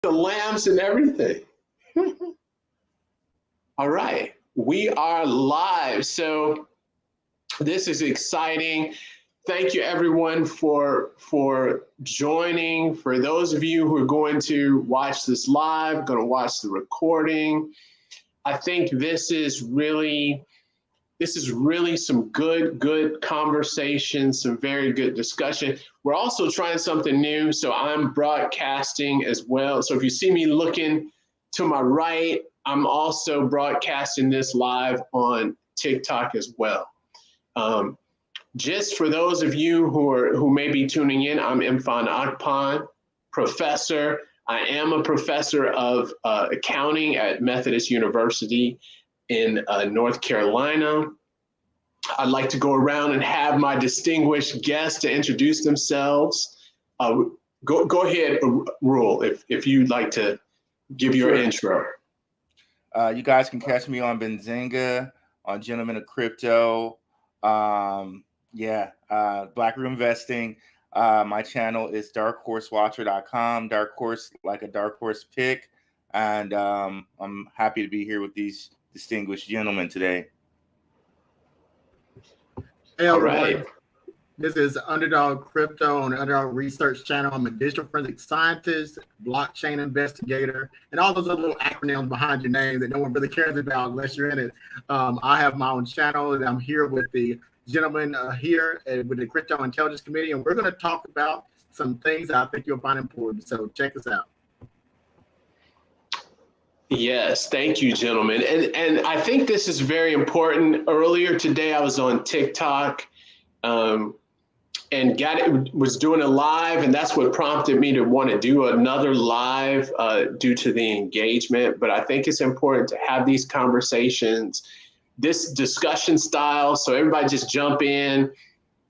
the lamps and everything. All right, we are live. So this is exciting. Thank you everyone for joining. For those of you who are going to watch this live, going to watch the recording, I think this is really some good conversation, some very good discussion. We're also trying something new, so I'm broadcasting as well. So if you see me looking to my right, I'm also broadcasting this live on TikTok as well. Just for those of you who may be tuning in, I'm Imfan Akpan, professor. I am a professor of accounting at Methodist University in North Carolina. I'd like to go around and have my distinguished guests to introduce themselves. Go ahead, Rule, if you'd like to give your intro. You guys can catch me on Benzinga, on Gentlemen of Crypto. Black Room Investing. My channel is darkhorsewatcher.com, dark horse like a dark horse pick. And I'm happy to be here with these distinguished gentlemen today. Hey, everyone. This is Underdog Crypto on the Underdog Research Channel. I'm a digital forensic scientist, blockchain investigator, and all those other little acronyms behind your name that no one really cares about unless you're in it. I have my own channel, and I'm here with the gentlemen here with the Crypto Intelligence Committee, and we're going to talk about some things that I think you'll find important. So check us out. Yes, thank you, gentlemen. And I think this is very important. Earlier today, I was on TikTok and was doing a live, and that's what prompted me to want to do another live due to the engagement. But I think it's important to have these conversations, this discussion style, so everybody just jump in.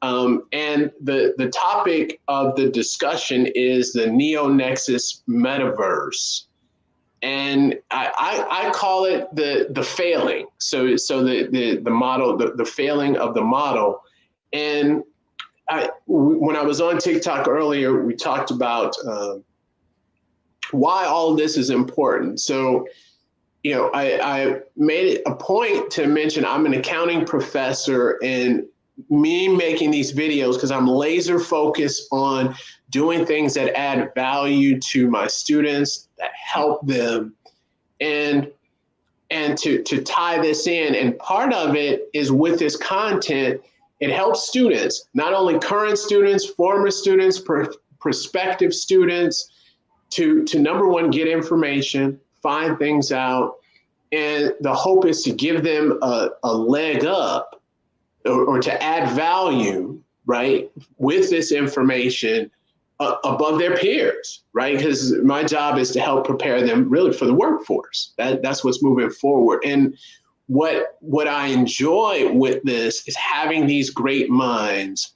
And the topic of the discussion is the NeoNexus Metaverse. And I call it the failing. So the model, the failing of the model. And when I was on TikTok earlier, we talked about why all of this is important. So, you know, I made it a point to mention I'm an accounting professor, and me making these videos because I'm laser focused on doing things that add value to my students, that help them, and to tie this in. And part of it is with this content, it helps students, not only current students, former students, prospective students, to number one, get information, find things out, and the hope is to give them a leg up or to add value, right, with this information above their peers, right? Because my job is to help prepare them really for the workforce. That's what's moving forward. And what I enjoy with this is having these great minds,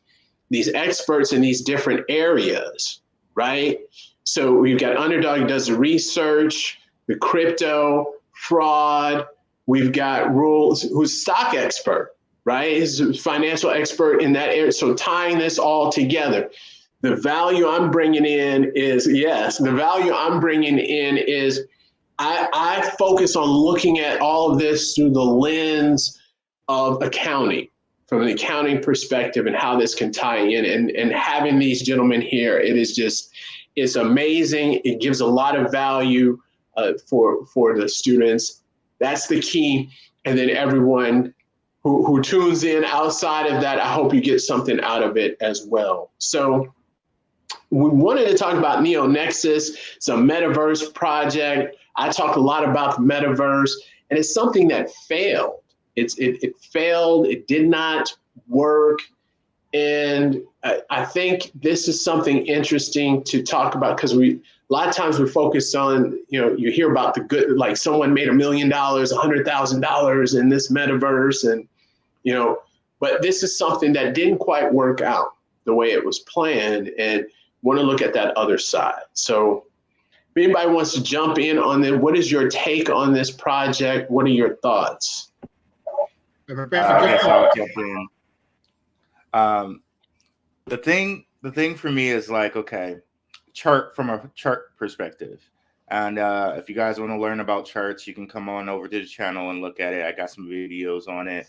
these experts in these different areas, right? So we've got Underdog who does the research, the crypto, fraud. We've got Rules, who's stock expert, right? He's a financial expert in that area. So tying this all together, the value I'm bringing in is, I focus on looking at all of this through the lens of accounting, from an accounting perspective, and how this can tie in. And having these gentlemen here, it's amazing. It gives a lot of value for the students. That's the key. And then everyone who tunes in outside of that, I hope you get something out of it as well. So we wanted to talk about NeoNexus. It's a Metaverse project. I talk a lot about the Metaverse, and it's something that failed. It failed. It did not work. And I think this is something interesting to talk about, because a lot of times we're focused on, you hear about the good, like someone made $1 million, $100,000 in this Metaverse, and but this is something that didn't quite work out the way it was planned, and want to look at that other side. So if anybody wants to jump in on it, what is your take on this project? What are your thoughts? I guess I'll jump in. The thing for me is like, okay, from a chart perspective, And if you guys want to learn about charts, you can come on over to the channel and look at it. I got some videos on it,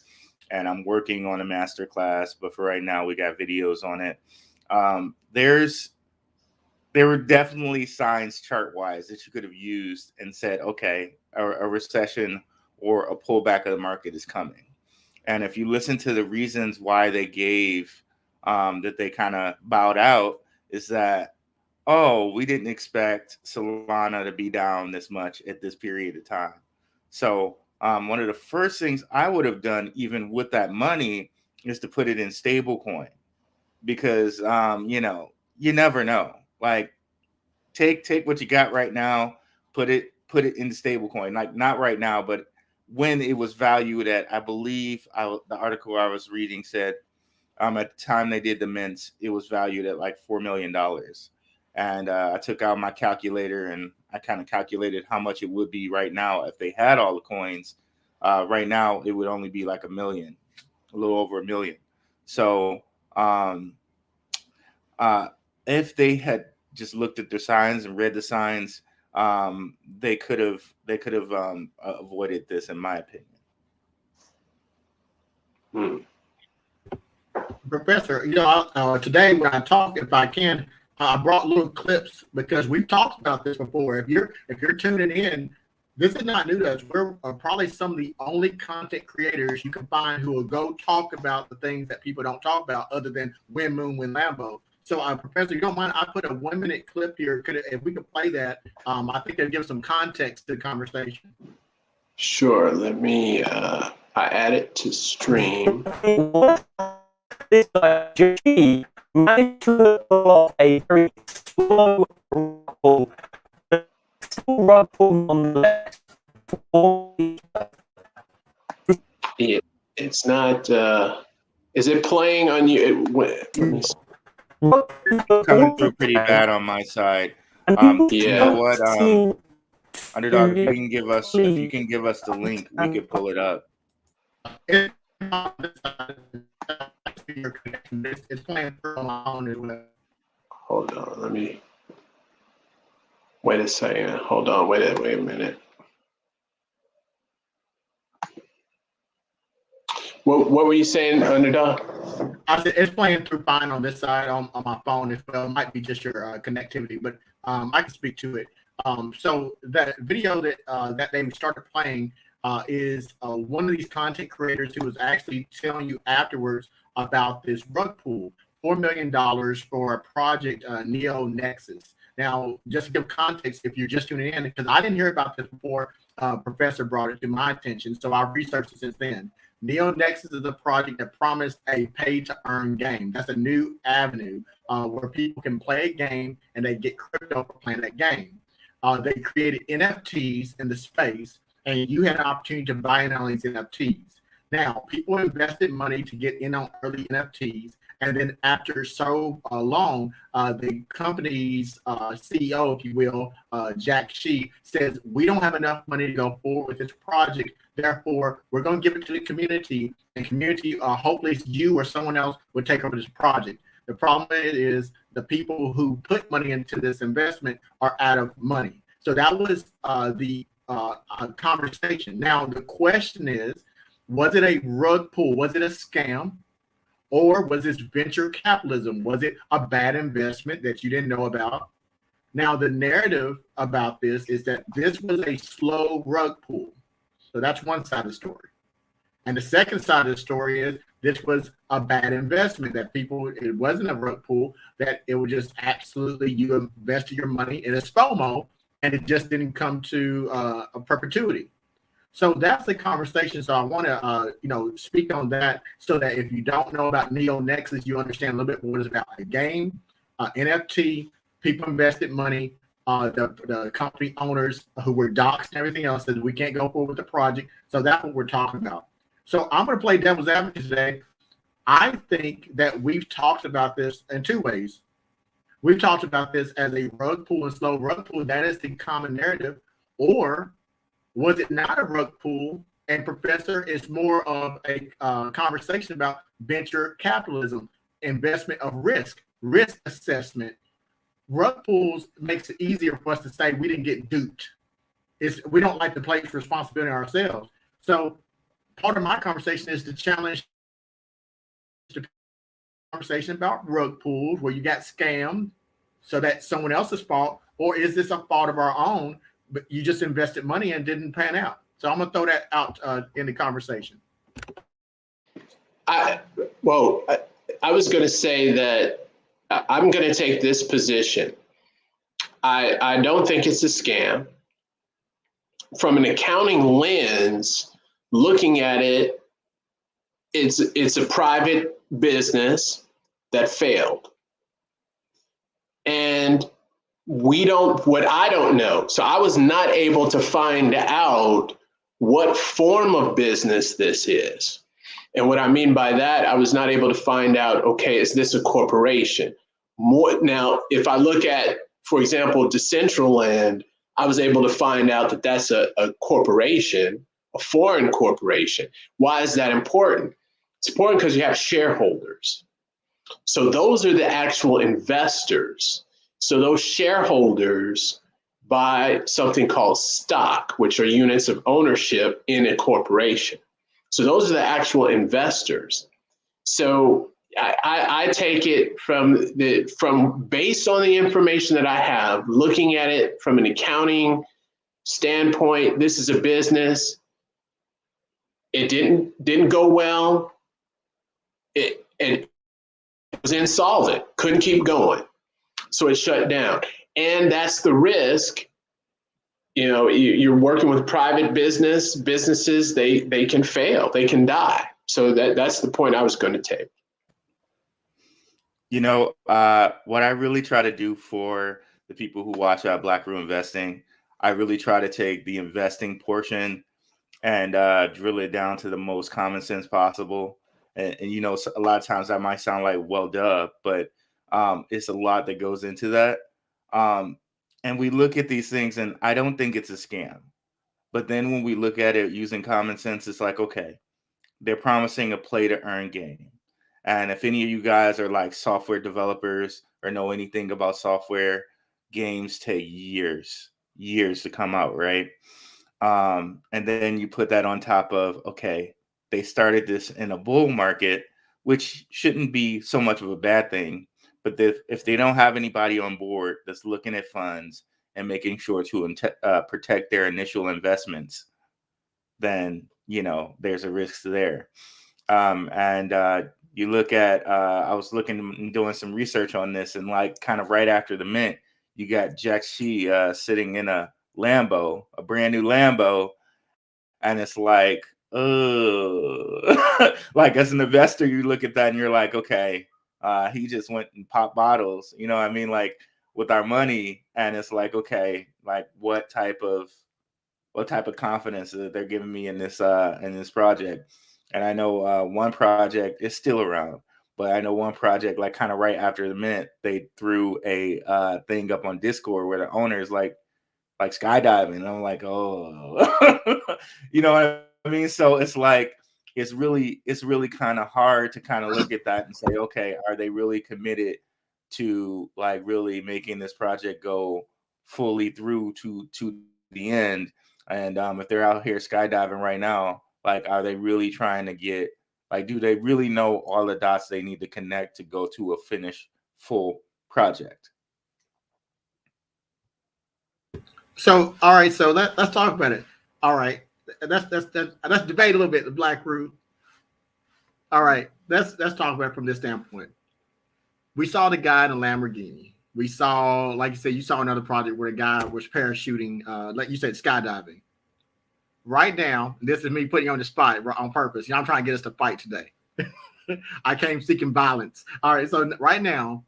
and I'm working on a master class, but for right now, we got videos on it. There were definitely signs chart-wise that you could have used and said, okay, a recession or a pullback of the market is coming. And if you listen to the reasons why they gave that they kind of bowed out, is that, oh, we didn't expect Solana to be down this much at this period of time. So one of the first things I would have done, even with that money, is to put it in stablecoin, because you never know. Like, take what you got right now, put it in stablecoin. Like, not right now, but when it was valued at, I believe the article I was reading said at the time they did the mints, it was valued at like $4 million. And I took out my calculator and I kind of calculated how much it would be right now if they had all the coins. Right now, it would only be like $1 million, a little over $1 million. So if they had just looked at the signs and read the signs, they could have avoided this, in my opinion. Professor, today when I talk, if I can, I brought little clips because we've talked about this before. If you're tuning in, this is not new to us. We're probably some of the only content creators you can find who will go talk about the things that people don't talk about, other than Win Moon, Win Lambo. So, Professor, you don't mind? I put a 1-minute clip here. If we could play that, I think it'll give some context to the conversation. Sure. Let me. I add it to stream. This GP managed to pull off a very slow rug pull nonetheless. Yeah, it's not. Is it playing on you? Coming through pretty bad on my side. You know what? Underdog, if you can give us the link, we could pull it up. It's playing through on my own as well. Hold on, let me. Wait a second. Hold on. Wait a minute. What were you saying, Underdog? I said it's playing through fine on this side on my phone as well. It might be just your connectivity, but I can speak to it. So that video that they started playing is one of these content creators who was actually telling you afterwards about this rug pull, $4 million for a project, NeoNexus. Now, just to give context, if you're just tuning in, because I didn't hear about this before Professor brought it to my attention, so I've researched it since then. NeoNexus is a project that promised a pay-to-earn game. That's a new avenue where people can play a game and they get crypto for playing that game. They created NFTs in the space, and you had an opportunity to buy in on these NFTs. Now, people invested money to get in on early NFTs, and then after so long, the company's CEO, if you will, Jack Shee, says, we don't have enough money to go forward with this project. Therefore, we're going to give it to the community, and community, hopefully you or someone else would take over this project. The problem is the people who put money into this investment are out of money. So that was the conversation. Now, the question is, was it a rug pull? Was it a scam? Or was this venture capitalism? Was it a bad investment that you didn't know about? Now, the narrative about this is that this was a slow rug pull. So that's one side of the story. And the second side of the story is this was a bad investment, that people, it wasn't a rug pull, that it was just absolutely, you invested your money in a FOMO and it just didn't come to a perpetuity. So that's the conversation. So I want to, speak on that so that if you don't know about NeoNexus, you understand a little bit what it's about. A game, NFT, people invested money, the company owners who were doxxed and everything else said we can't go forward with the project. So that's what we're talking about. So I'm going to play devil's advocate today. I think that we've talked about this in two ways. We've talked about this as a rug pull and slow rug pull. That is the common narrative. Or was it not a rug pull? And Professor, it's more of a conversation about venture capitalism, investment of risk assessment. rug pulls makes it easier for us to say we didn't get duped. We don't like to place responsibility ourselves. So part of my conversation is to challenge the conversation about rug pulls where you got scammed, so that's someone else's fault, or is this a fault of our own? But you just invested money and didn't pan out. So I'm gonna throw that out in the conversation. I was going to say that I'm going to take this position. I don't think it's a scam. From an accounting lens, looking at it, it's a private business that failed. And what I don't know. So I was not able to find out what form of business this is. And what I mean by that, I was not able to find out, okay, is this a corporation? Now, if I look at, for example, Decentraland, I was able to find out that that's a corporation, a foreign corporation. Why is that important? It's important because you have shareholders. So those are the actual investors. So those shareholders buy something called stock, which are units of ownership in a corporation. So those are the actual investors. So I take it from based on the information that I have, looking at it from an accounting standpoint, this is a business. It didn't go well. It was insolvent, couldn't keep going. So it shut down. And that's the risk. You know, you're working with private businesses, they can fail, they can die. So that's the point I was going to take. You know, what I really try to do for the people who watch Black Room Investing, I really try to take the investing portion and drill it down to the most common sense possible. And you know, a lot of times that might sound like, well, duh, but it's a lot that goes into that. And we look at these things and I don't think it's a scam. But then when we look at it using common sense, it's like, okay, they're promising a play to earn game. And if any of you guys are like software developers or know anything about software, games take years to come out, right? And then you put that on top of, okay, they started this in a bull market, which shouldn't be so much of a bad thing. But if they don't have anybody on board that's looking at funds and making sure to protect their initial investments, then, you know, there's a risk there. You look at, I was looking and doing some research on this, and like kind of right after the mint, you got Jack Shi sitting in a Lambo, a brand new Lambo. And it's like, like as an investor, you look at that and you're like, okay, he just went and popped bottles, you know what I mean? Like with our money. And it's like, okay, like what type of confidence that they're giving me in this project. And I know one project is still around, but I know one project, like kind of right after the mint, they threw a thing up on Discord where the owner is like skydiving. And I'm like, oh, you know what I mean? So it's like, it's really kind of hard to kind of look at that and say, okay, are they really committed to like really making this project go fully through to the end? And if they're out here skydiving right now, like, are they really trying to get, like, do they really know all the dots they need to connect to go to a finished full project? So, all right. So let's talk about it. All right. Let's debate a little bit the Black Root. All right. Let's talk about it from this standpoint. We saw the guy in a Lamborghini. We saw, like you said, you saw another project where the guy was parachuting, like you said, skydiving. Right now, this is me putting you on the spot on purpose. You know, I'm trying to get us to fight today. I came seeking violence. All right. So right now,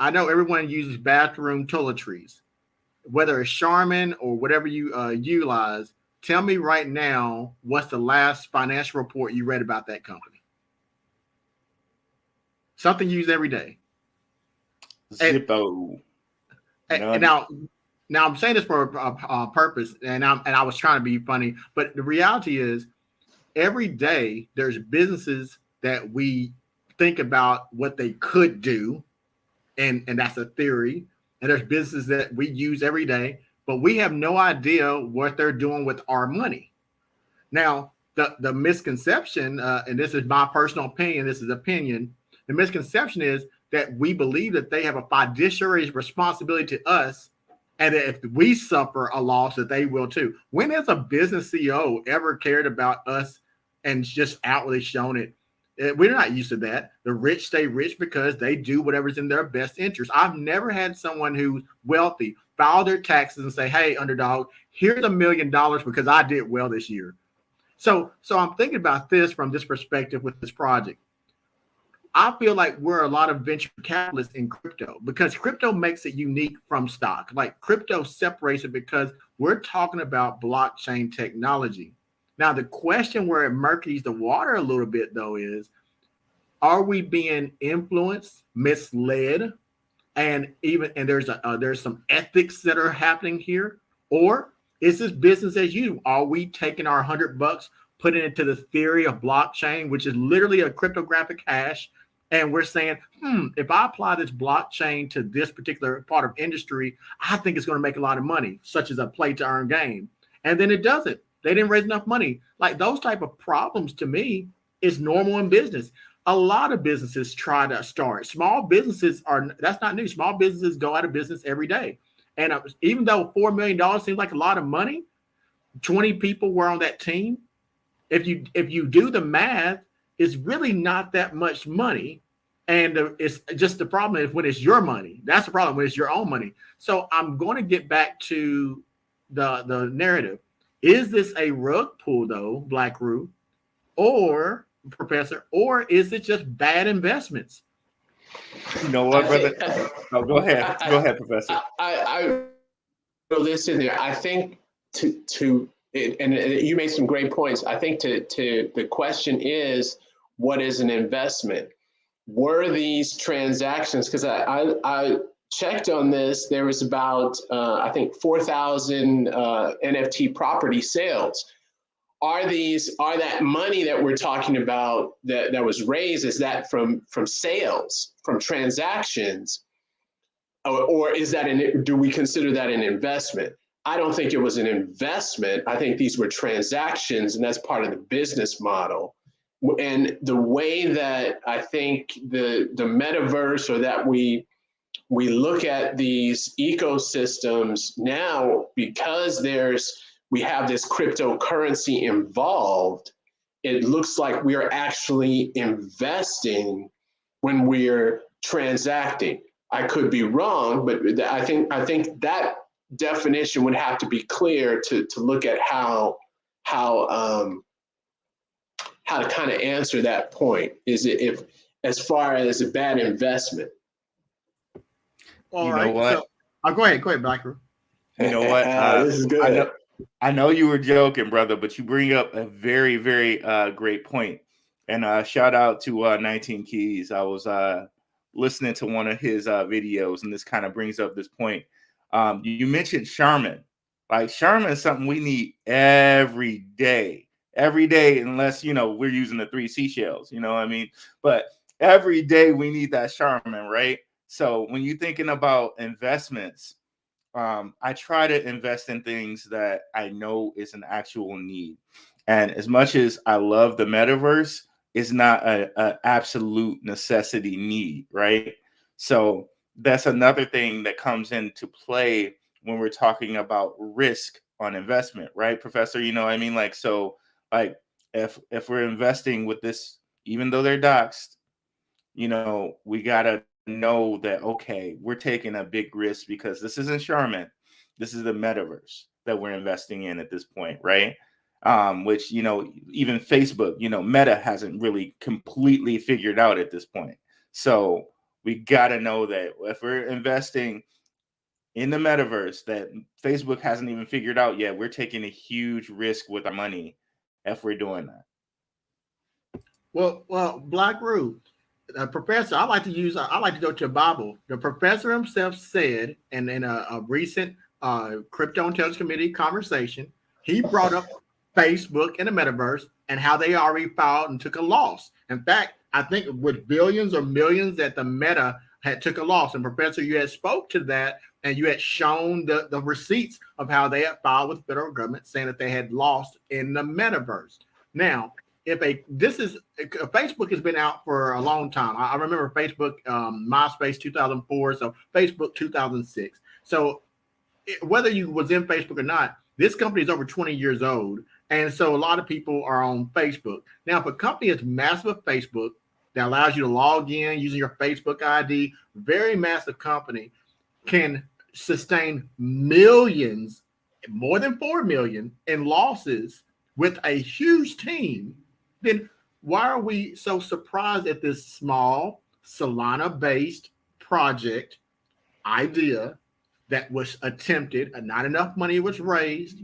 I know everyone uses bathroom toiletries, whether it's Charmin or whatever you utilize. Tell me right now, what's the last financial report you read about that company? Something used every day. Zippo. And now I'm saying this for a purpose, and I was trying to be funny, but the reality is, every day there's businesses that we think about what they could do, and that's a theory. And there's businesses that we use every day, but we have no idea what they're doing with our money. Now, the misconception, and this is my personal opinion, the misconception is that we believe that they have a fiduciary responsibility to us, and that if we suffer a loss, that they will too. When has a business CEO ever cared about us and just outwardly shown it? We're not used to that. The rich stay rich because they do whatever's in their best interest. I've never had someone who's wealthy file their taxes and say, hey, underdog, here's $1 million because I did well this year. So I'm thinking about this from this perspective with this project. I feel like we're a lot of venture capitalists in crypto because crypto makes it unique from stock. Like crypto separates it because we're talking about blockchain technology. Now, the question where it murkies the water a little bit, though, is, are we being influenced, misled, and there's some ethics that are happening here? Or is this business as usual? Are we taking our $100, putting it into the theory of blockchain, which is literally a cryptographic hash, and we're saying, if I apply this blockchain to this particular part of industry, I think it's going to make a lot of money, such as a play to earn game. And then it doesn't. They didn't raise enough money. Like those type of problems to me is normal in business. A lot of businesses try to start. Small businesses that's not new. Small businesses go out of business every day. And even though $4 million seems like a lot of money, 20 people were on that team. If you do the math, it's really not that much money. And it's just the problem is when it's your money. That's the problem when it's your own money. So I'm going to get back to the narrative. Is this a rug pull, though, Black Roo, or Professor, or is it just bad investments? You know what, brother? Go ahead. Go ahead, Professor. I throw this in there. I think and you made some great points. I think to the question is, what is an investment? Were these transactions? Because I checked on this. There was about I think 4,000 NFT property sales. Are that money that we're talking about that was raised? Is that from sales, from transactions, or is that do we consider that an investment? I don't think it was an investment. I think these were transactions, and that's part of the business model. And the way that I think the metaverse, or that we look at these ecosystems now, because we have this cryptocurrency involved, it looks like we are actually investing when we're transacting. I could be wrong, but I think that definition would have to be clear to look at how to kind of answer that point. Is it if as far as a bad investment? All right. So, go ahead, Black Roo. You know what? This is good. I know you were joking, brother, but you bring up a very, very great point. And shout out to 19 Keys. I was listening to one of his videos, and this kind of brings up this point. You mentioned Charmin. Like Charmin is something we need every day, unless, we're using the 3 seashells, you know what I mean? But every day we need that Charmin, right? So when you're thinking about investments, I try to invest in things that I know is an actual need. And as much as I love the metaverse, it's not an absolute necessity need, right? So that's another thing that comes into play when we're talking about risk on investment, right, Professor? You know what I mean? Like, so like if we're investing with this, even though they're doxed, we got to know that, okay, we're taking a big risk because this isn't Charmin. This is the metaverse that we're investing in at this point, right? Which, even Facebook, Meta hasn't really completely figured out at this point. So we got to know that if we're investing in the metaverse that Facebook hasn't even figured out yet, we're taking a huge risk with our money if we're doing that. Well, Black Roo, Professor, I like to go to a Bible. The professor himself said, and in a recent Crypto Intelligence Committee conversation, he brought up Facebook and the metaverse and how they already filed and took a loss. In fact, I think with billions or millions that the Meta had took a loss. And Professor, you had spoke to that, and you had shown the receipts of how they had filed with the federal government saying that they had lost in the metaverse. Now, Facebook has been out for a long time. I remember Facebook, MySpace 2004, so Facebook 2006. So whether you was in Facebook or not, this company is over 20 years old. And so a lot of people are on Facebook. Now, if a company is massive of Facebook that allows you to log in using your Facebook ID, very massive company, can sustain millions, more than 4 million in losses with a huge team, then why are we so surprised at this small Solana-based project idea that was attempted, and not enough money was raised,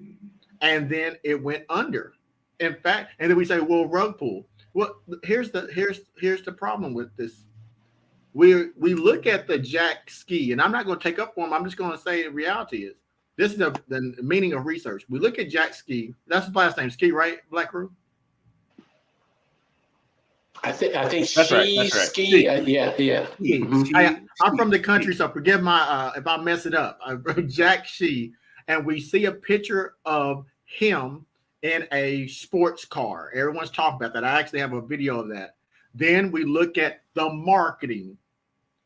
and then it went under? In fact, and then we say, well, rug pull. Well, here's the problem with this. We look at the Jack Ski, and I'm not going to take up for him. I'm just going to say the reality is this is the meaning of research. We look at Jack Ski. That's his last name, Ski, right? Black Crew. I think That's right. Ski. Yeah. Mm-hmm. I'm from the country, so forgive my if I mess it up. Jack Shee, and we see a picture of him in a sports car. Everyone's talking about that. I actually have a video of that. Then we look at the marketing,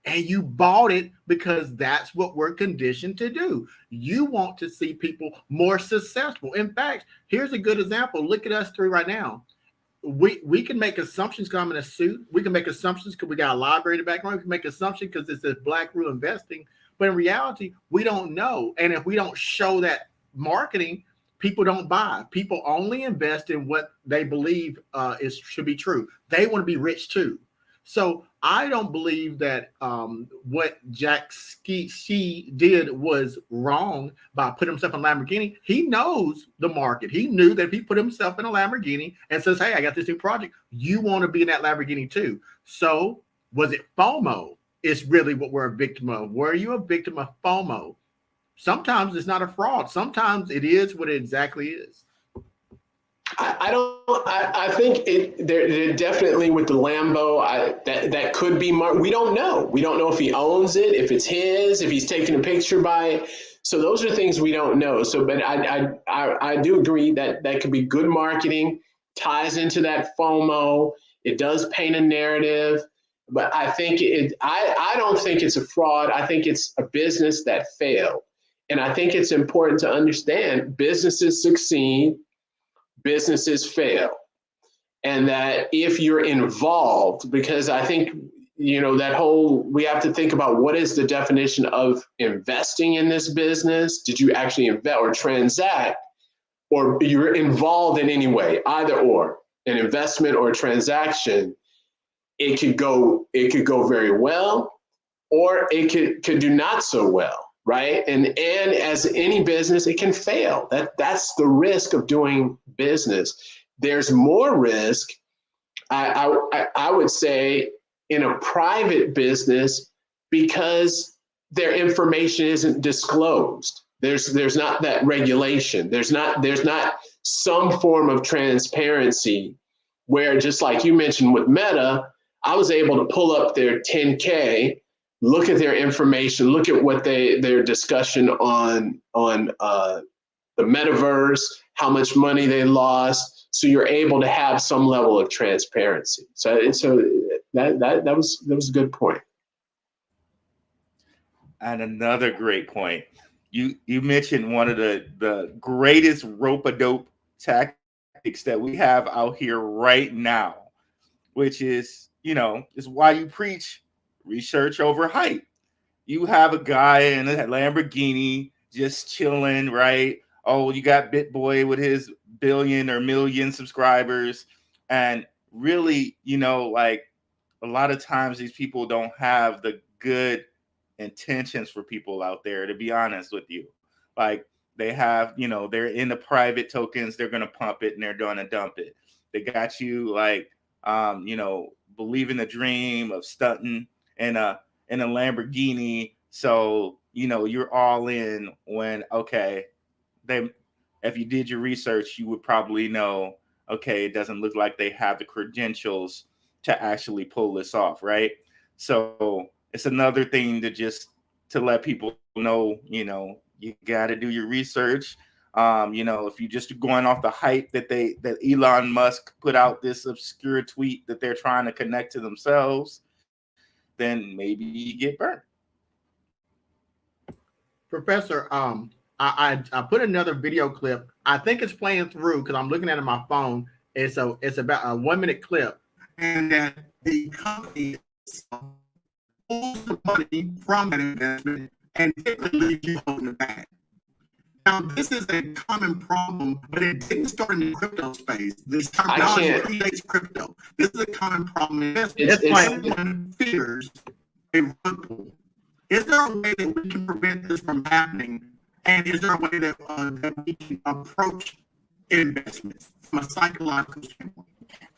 and you bought it because that's what we're conditioned to do. You want to see people more successful. In fact, here's a good example. Look at us three right now. We can make assumptions because I'm in a suit. We can make assumptions because we got a library in the background. We can make assumptions because it says Black Rule Investing. But in reality, we don't know. And if we don't show that marketing, people don't buy. People only invest in what they believe should be true. They want to be rich too. So I don't believe that what Jack Ski did was wrong by putting himself in a Lamborghini. He knows the market. He knew that if he put himself in a Lamborghini and says, hey, I got this new project, you want to be in that Lamborghini too. So was it FOMO? It's really what we're a victim of. Were you a victim of FOMO? Sometimes it's not a fraud. Sometimes it is what it exactly is. I think they're definitely with the Lambo. That could be we don't know. We don't know if he owns it, if it's his, if he's taking a picture by it. So those are things we don't know. So, but I do agree that could be good marketing, ties into that FOMO. It does paint a narrative, but I think I don't think it's a fraud. I think it's a business that failed, and I think it's important to understand businesses succeed. Businesses fail, and that if you're involved, because I think, we have to think about what is the definition of investing in this business. Did you actually invest or transact, or you're involved in any way, either or, an investment or a transaction? It could go very well, or it could do not so well. Right. And as any business, it can fail. That's the risk of doing business. There's more risk, I would say, in a private business, because their information isn't disclosed. There's not that regulation. There's not some form of transparency where, just like you mentioned with Meta, I was able to pull up their 10K, look at their information, look at what their discussion on the Metaverse, how much money they lost. So you're able to have some level of transparency. So that was a good point. And another great point. You mentioned one of the greatest rope-a-dope tactics that we have out here right now, which is, is why you preach research over hype. You have a guy in a Lamborghini just chilling, right? Oh, you got BitBoy with his billion or million subscribers. And really, like a lot of times these people don't have the good intentions for people out there, to be honest with you. Like they have, they're in the private tokens, they're going to pump it and they're going to dump it. They got you like, believing the dream of stunting in a Lamborghini. So, you're all in when, okay, if you did your research, you would probably know, okay, it doesn't look like they have the credentials to actually pull this off, right? So it's another thing to let people know, you got to do your research. If you're just going off the hype that Elon Musk put out this obscure tweet that they're trying to connect to themselves, then maybe you get burned. Professor, I put another video clip. I think it's playing through because I'm looking at it on my phone. It's about a 1 minute clip, and that the company pulls the money from that investment and typically leaves you holding the bag. Now, this is a common problem, but it didn't start in the crypto space. This technology predates crypto. This is a common problem. Everyone fears a rug pull. Is there a way that we can prevent this from happening? And is there a way that we can approach investments from a psychological standpoint?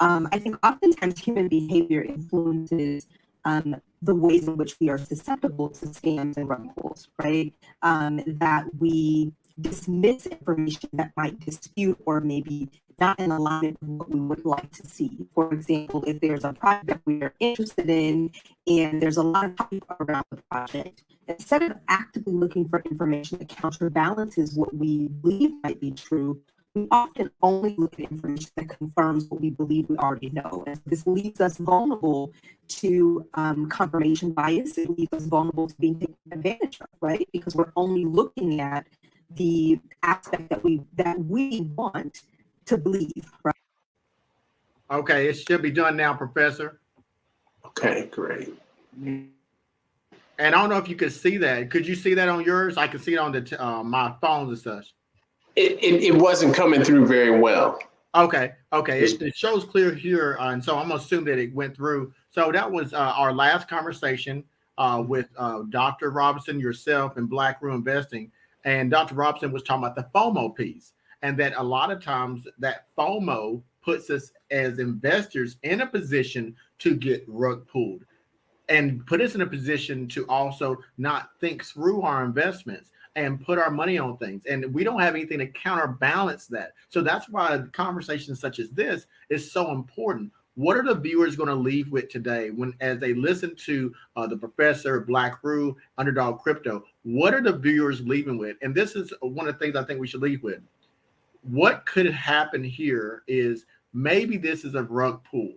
I think oftentimes human behavior influences the ways in which we are susceptible to scams and rug pulls, right? That we dismiss information that might dispute or maybe not in alignment with what we would like to see. For example, if there's a project that we are interested in and there's a lot of hype around the project, instead of actively looking for information that counterbalances what we believe might be true, we often only look at information that confirms what we believe we already know. And this leaves us vulnerable to confirmation bias. It leaves us vulnerable to being taken advantage of, right? Because we're only looking at the aspect that we want to believe, right? Okay, it should be done now, Professor. Okay, great. And I don't know if you could see that. Could you see that on yours? I can see it on the my phones and such. It wasn't coming through very well. Okay. It shows clear here, and so I'm gonna assume that it went through. So that was our last conversation with Dr. Robinson, yourself, and Black Room Investing. And Dr. Robinson was talking about the FOMO piece, and that a lot of times that FOMO puts us as investors in a position to get rug pulled and put us in a position to also not think through our investments and put our money on things. And we don't have anything to counterbalance that. So that's why conversations such as this is so important. What are the viewers going to leave with today as they listen to the Professor, Black Rue, Underdog Crypto? What are the viewers leaving with? And this is one of the things I think we should leave with. What could happen here is maybe this is a rug pull,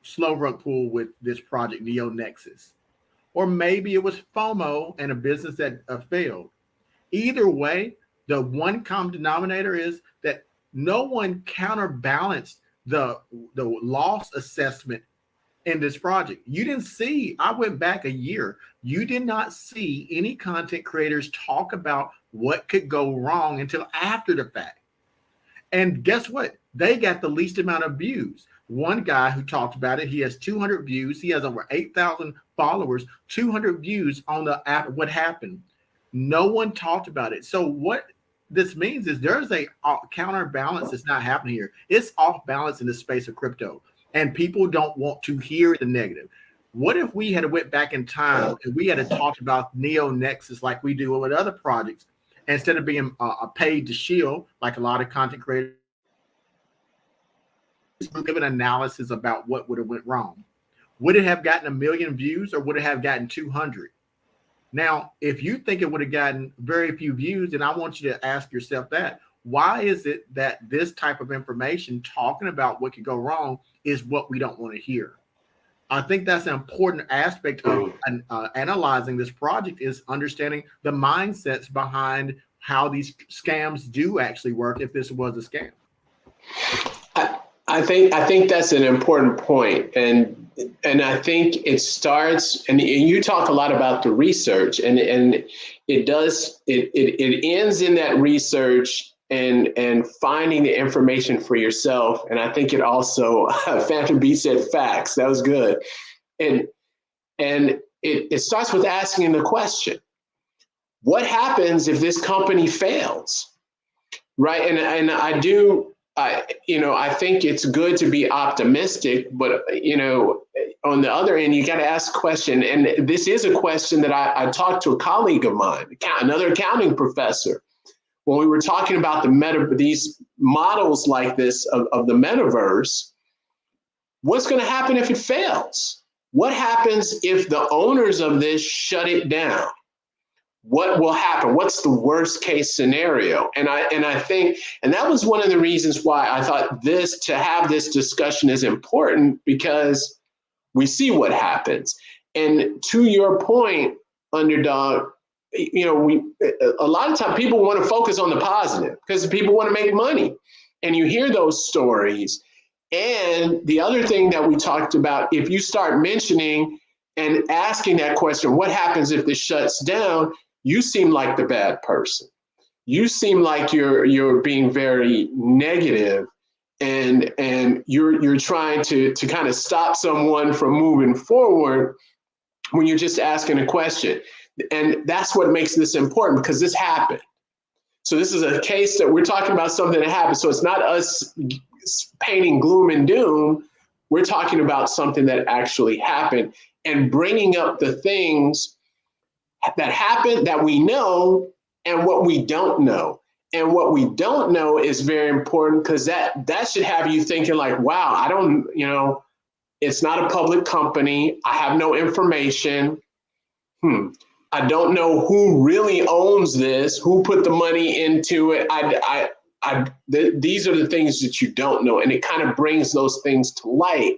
slow rug pull with this project, NeoNexus. Or maybe it was FOMO and a business that failed. Either way, the one common denominator is that no one counterbalanced the loss assessment in this project. You didn't see, I went back a year, you did not see any content creators talk about what could go wrong until after the fact. And guess what? They got the least amount of views. One guy who talked about it, he has 200 views. He has over 8,000 followers, 200 views on what happened. No one talked about it. So what this means is there's a counterbalance that's not happening here. It's off balance in the space of crypto, and people don't want to hear the negative. What if we had went back in time and we had to talk about NeoNexus like we do with other projects, instead of being paid to shield like a lot of content creators, give an analysis about what would have went wrong? Would it have gotten 1 million views, or would it have gotten 200? Now, if you think it would have gotten very few views, then I want you to ask yourself that. Why is it that this type of information talking about what could go wrong is what we don't want to hear? I think that's an important aspect of analyzing this project, is understanding the mindsets behind how these scams do actually work, if this was a scam. I think that's an important point, and I think it starts, and you talk a lot about the research, and it ends in that research and finding the information for yourself. And I think it also, Phantom B said facts. That was good, and it starts with asking the question: what happens if this company fails, right? And I think it's good to be optimistic, but on the other end, you got to ask a question. And this is a question that I talked to a colleague of mine, another accounting professor, when we were talking about these models like this of the metaverse. What's going to happen if it fails? What happens if the owners of this shut it down? What will happen? What's the worst case scenario? And I think, and that was one of the reasons why I thought to have this discussion is important, because we see what happens. And to your point, Underdog, a lot of time people want to focus on the positive because people want to make money, and you hear those stories. And the other thing that we talked about, if you start mentioning and asking that question, what happens if this shuts down? You seem like the bad person. You seem like you're being very negative, and you're trying to kind of stop someone from moving forward when you're just asking a question. And that's what makes this important, because this happened. So this is a case that we're talking about, something that happened. So it's not us painting gloom and doom. We're talking about something that actually happened and bringing up the things that happened that we know and what we don't know. And what we don't know is very important, because that should have you thinking like, wow, I don't, it's not a public company. I have no information. I don't know who really owns this, who put the money into it. These are the things that you don't know. And it kind of brings those things to light.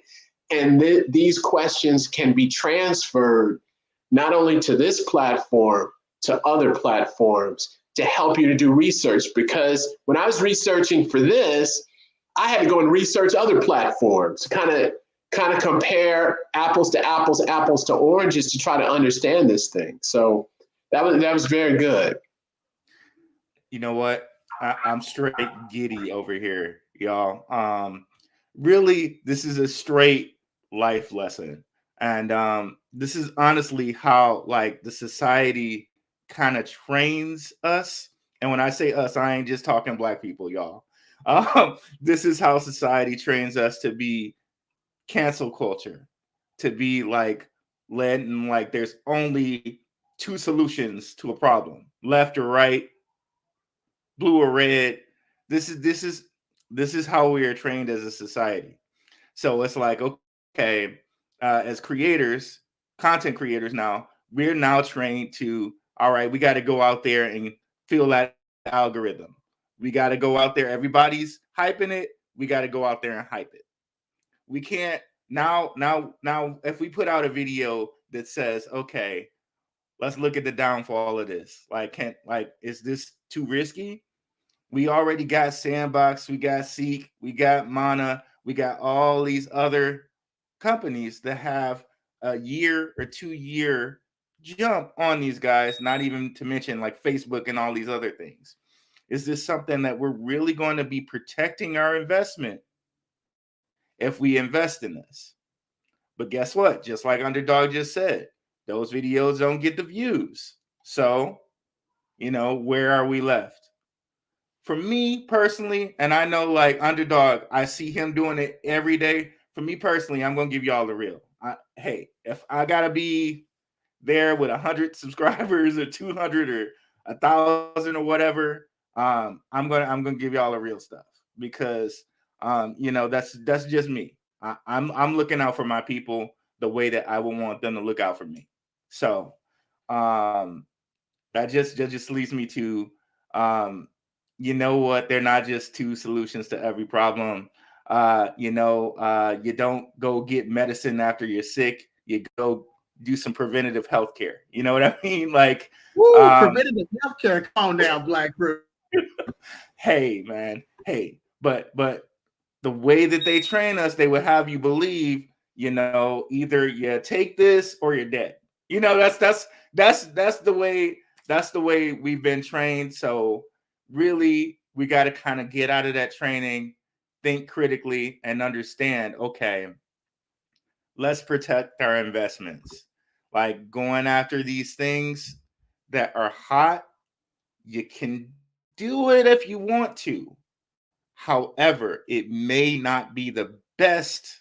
And these questions can be transferred not only to this platform, to other platforms, to help you to do research. Because when I was researching for this, I had to go and research other platforms, kind of compare apples to apples, apples to oranges, to try to understand this thing. So that was very good. You know what? I'm straight giddy over here, y'all. Really, this is a straight life lesson. And this is honestly how like the society kind of trains us. And when I say us, I ain't just talking Black people, y'all. This is how society trains us to be cancel culture, to be like led, and like there's only two solutions to a problem: left or right, blue or red. This is how we are trained as a society. So it's like, okay, as creators, content creators, now we're now trained to, all right, we got to go out there and feel that algorithm. We got to go out there. Everybody's hyping it. We got to go out there and hype it. We can't now. If we put out a video that says, okay, let's look at the downfall of this. Is this too risky? We already got Sandbox, we got Seek, we got Mana, we got all these other companies that have a year or 2 year jump on these guys, not even to mention like Facebook and all these other things. Is this something that we're really going to be protecting our investment if we invest in this? But guess what? Just like Underdog just said, those videos don't get the views. So, where are we left? For me personally, and I know like Underdog, I see him doing it every day. For me personally, I'm gonna give y'all the real. Hey, if I gotta be there with 100 subscribers or 200 or 1,000 or whatever, I'm gonna give y'all the real stuff, because that's just me. I'm looking out for my people the way that I would want them to look out for me. So that just leads me to you know what? They're not just two solutions to every problem. You don't go get medicine after you're sick. You go do some preventative health care. You know what I mean? Like, preventative health care. Come on now, Black group. Hey, man. Hey, but the way that they train us, they would have you believe, either you take this or you're dead. That's the way we've been trained. So really, we got to kind of get out of that training, think critically, and understand, okay, let's protect our investments. Like going after these things that are hot, you can do it if you want to. However, it may not be the best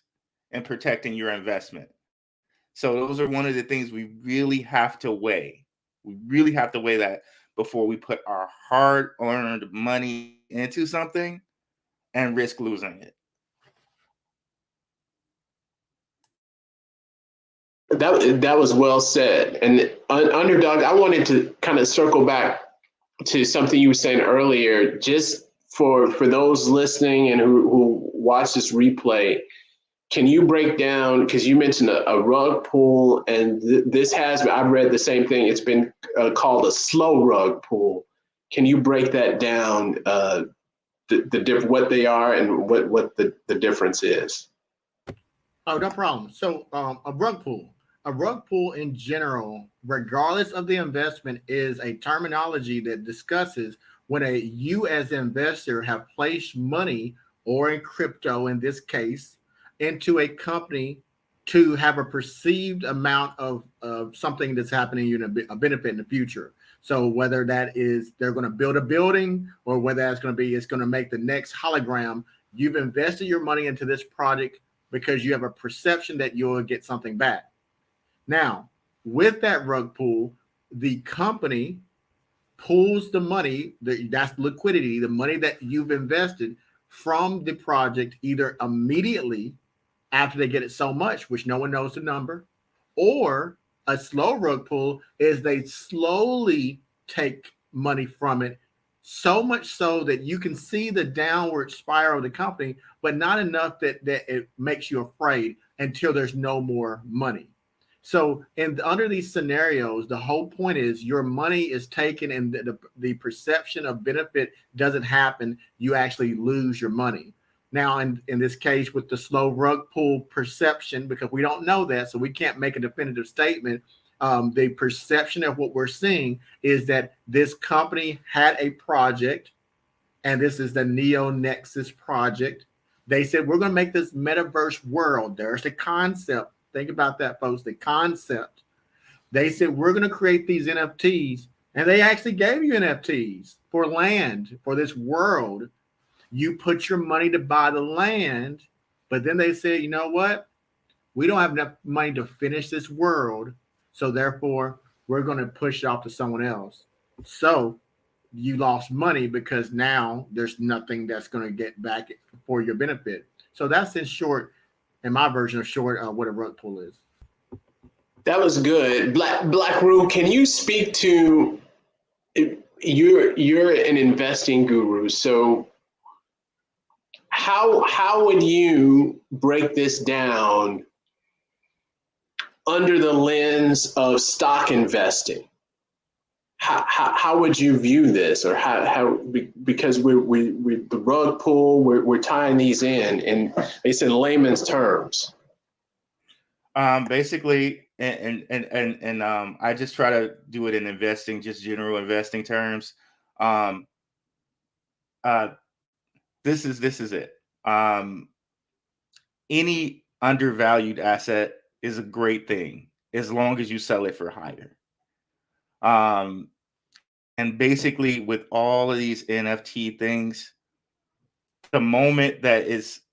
in protecting your investment. So those are one of the things we really have to weigh. We really have to weigh that before we put our hard-earned money into something and risk losing it. That was well said. And Underdog, I wanted to kind of circle back to something you were saying earlier, just for those listening and who watch this replay. Can you break down, because you mentioned a rug pull, and this has, I've read the same thing, it's been called a slow rug pull. Can you break that down, what they are and what the difference is? Oh, no problem. So a rug pull in general, regardless of the investment, is a terminology that discusses when you as an investor have placed money, or in crypto in this case, into a company to have a perceived amount of something that's happening, a benefit in the future. So whether that is they're going to build a building, or whether that's going to be it's going to make the next hologram, you've invested your money into this project because you have a perception that you'll get something back. Now, with that rug pull, the company pulls the money, that's liquidity, the money that you've invested from the project, either immediately after they get it so much, which no one knows the number, or a slow rug pull is they slowly take money from it, so much so that you can see the downward spiral of the company, but not enough that it makes you afraid until there's no more money. So under these scenarios, the whole point is your money is taken and the perception of benefit doesn't happen. You actually lose your money. Now, in this case, with the slow rug pull perception, because we don't know that, so we can't make a definitive statement, the perception of what we're seeing is that this company had a project, and this is the NeoNexus project. They said, we're going to make this metaverse world. There's the concept. Think about that, folks, the concept. They said, we're going to create these NFTs, and they actually gave you NFTs for land, for this world. You put your money to buy the land, but then they said, you know what? We don't have enough money to finish this world, so therefore we're going to push it off to someone else. So you lost money because now there's nothing that's going to get back for your benefit. So that's in short, in my version of short, what a rug pull is. That was good. Black Roo, can you speak to, you're an investing guru, so how would you break this down under the lens of stock investing? How would you view this, or how because we the rug pull, we're tying these in it's in layman's terms. Basically, and I just try to do it in investing, just general investing terms. This is it. Any undervalued asset is a great thing as long as you sell it for higher. And basically, with all of these NFT things, the moment that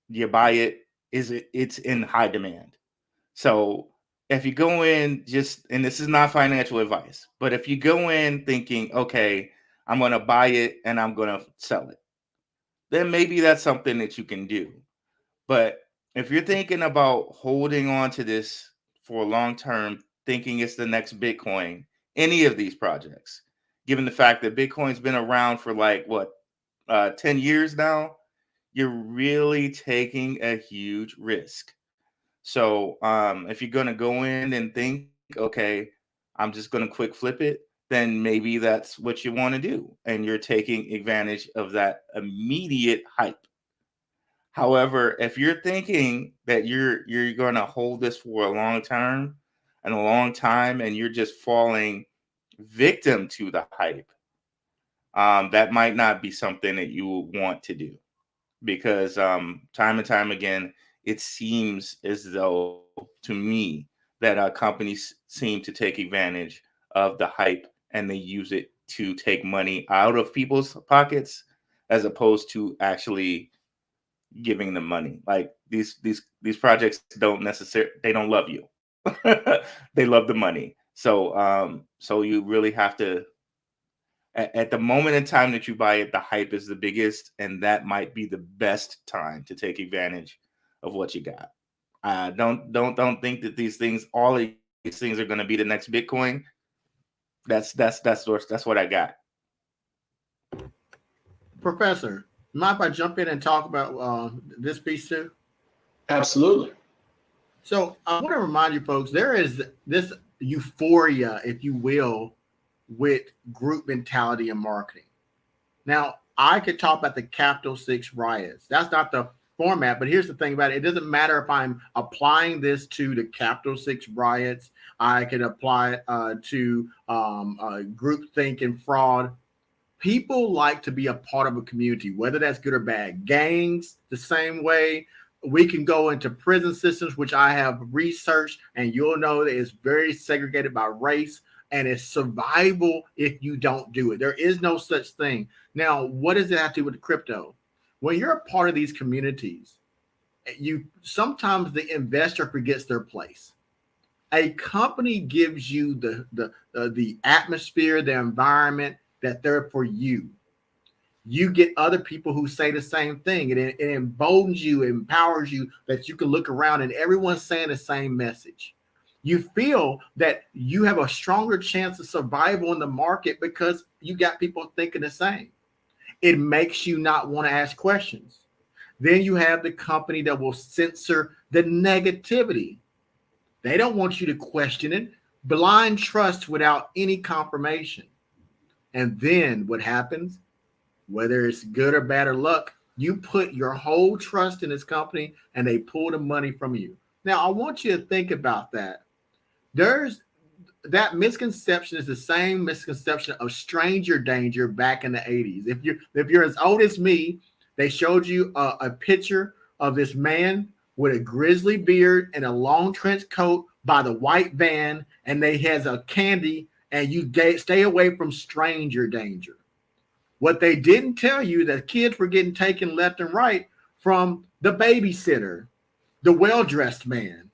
you buy it, it's in high demand. So if you go in and this is not financial advice, but if you go in thinking, okay, I'm going to buy it and I'm going to sell it, then maybe that's something that you can do. But if you're thinking about holding on to this for a long term, thinking it's the next Bitcoin, any of these projects, given the fact that Bitcoin's been around for 10 years now, you're really taking a huge risk. So if you're going to go in and think, okay, I'm just going to quick flip it, then maybe that's what you want to do. And you're taking advantage of that immediate hype. However, if you're thinking that you're going to hold this for a long time, and you're just falling victim to the hype, that might not be something that you want to do, because time and time again, it seems as though to me that companies seem to take advantage of the hype and they use it to take money out of people's pockets as opposed to actually giving them money. Like these projects they don't love you. They love the money. So so you really have to, at the moment in time that you buy it, the hype is the biggest, and that might be the best time to take advantage of what you got. Don't think that these things, all of these things are going to be the next Bitcoin. That's what I got. Professor, mind if I jump in and talk about this piece too? Absolutely. So I want to remind you folks, there is this euphoria, if you will, with group mentality and marketing. Now, I could talk about the Capital 6 riots. That's not the format, but here's the thing about it. It doesn't matter if I'm applying this to the Capital 6 riots. I could apply it to groupthink and fraud. People like to be a part of a community, whether that's good or bad. Gangs, the same way. We can go into prison systems, which I have researched, and you'll know that it's very segregated by race, and it's survival if you don't do it. There is no such thing. Now, what does it have to do with crypto? When you're a part of these communities, sometimes the investor forgets their place. A company gives you the atmosphere, the environment that they're for you. You get other people who say the same thing. It emboldens you, it empowers you that you can look around and everyone's saying the same message. You feel that you have a stronger chance of survival in the market because you got people thinking the same. It makes you not want to ask questions. Then you have the company that will censor the negativity. They don't want you to question it. Blind trust without any confirmation. And then what happens? Whether it's good or bad or luck, you put your whole trust in this company and they pull the money from you. Now, I want you to think about that. There's that misconception is the same misconception of stranger danger back in the 80s. If you're as old as me, they showed you a picture of this man with a grizzly beard and a long trench coat by the white van, and they has a candy, and you stay away from stranger danger. What they didn't tell you, that kids were getting taken left and right from the babysitter, the well-dressed man.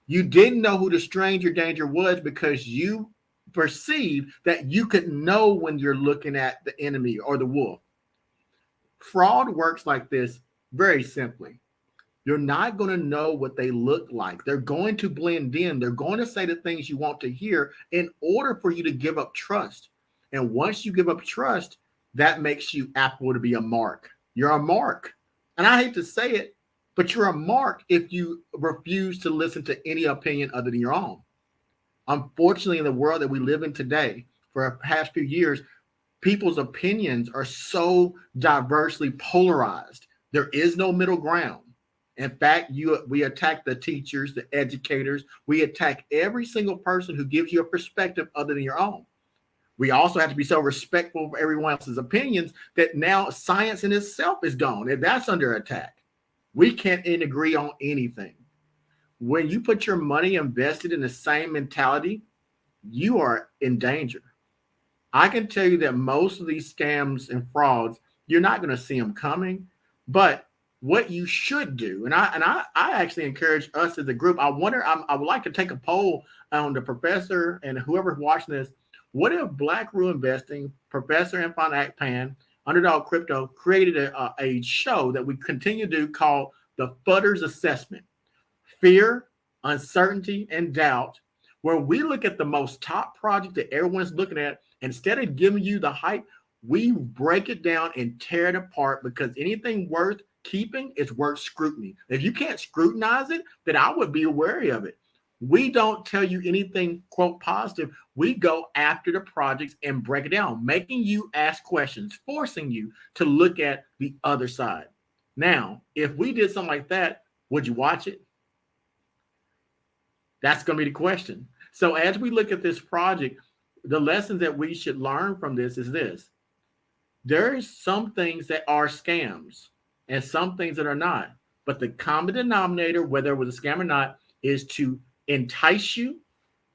You didn't know who the stranger danger was because you perceived that you could know when you're looking at the enemy or the wolf. Fraud works like this very simply. You're not going to know what they look like. They're going to blend in. They're going to say the things you want to hear in order for you to give up trust. And once you give up trust, that makes you apt to be a mark. You're a mark. And I hate to say it, but you're a mark if you refuse to listen to any opinion other than your own. Unfortunately, in the world that we live in today, for the past few years, people's opinions are so diversely polarized. There is no middle ground. In fact, we attack the teachers, the educators. We attack every single person who gives you a perspective other than your own. We also have to be so respectful of everyone else's opinions that now science in itself is gone, and that's under attack. We can't agree on anything. When you put your money invested in the same mentality, you are in danger. I can tell you that most of these scams and frauds, you're not going to see them coming. But what you should do, and I actually encourage us as a group, I would like to take a poll on the professor and whoever's watching this. What if Black Rule Investing, Professor Infant Akpan, Underdog Crypto created a show that we continue to do called the Fudders Assessment, Fear, Uncertainty, and Doubt, where we look at the most top project that everyone's looking at. Instead of giving you the hype, we break it down and tear it apart, because anything worth keeping is worth scrutiny. If you can't scrutinize it, then I would be wary of it. We don't tell you anything, quote, positive. We go after the projects and break it down, making you ask questions, forcing you to look at the other side. Now, if we did something like that, would you watch it? That's going to be the question. So as we look at this project, the lessons that we should learn from this is this. There is some things that are scams and some things that are not. But the common denominator, whether it was a scam or not, is to entice you,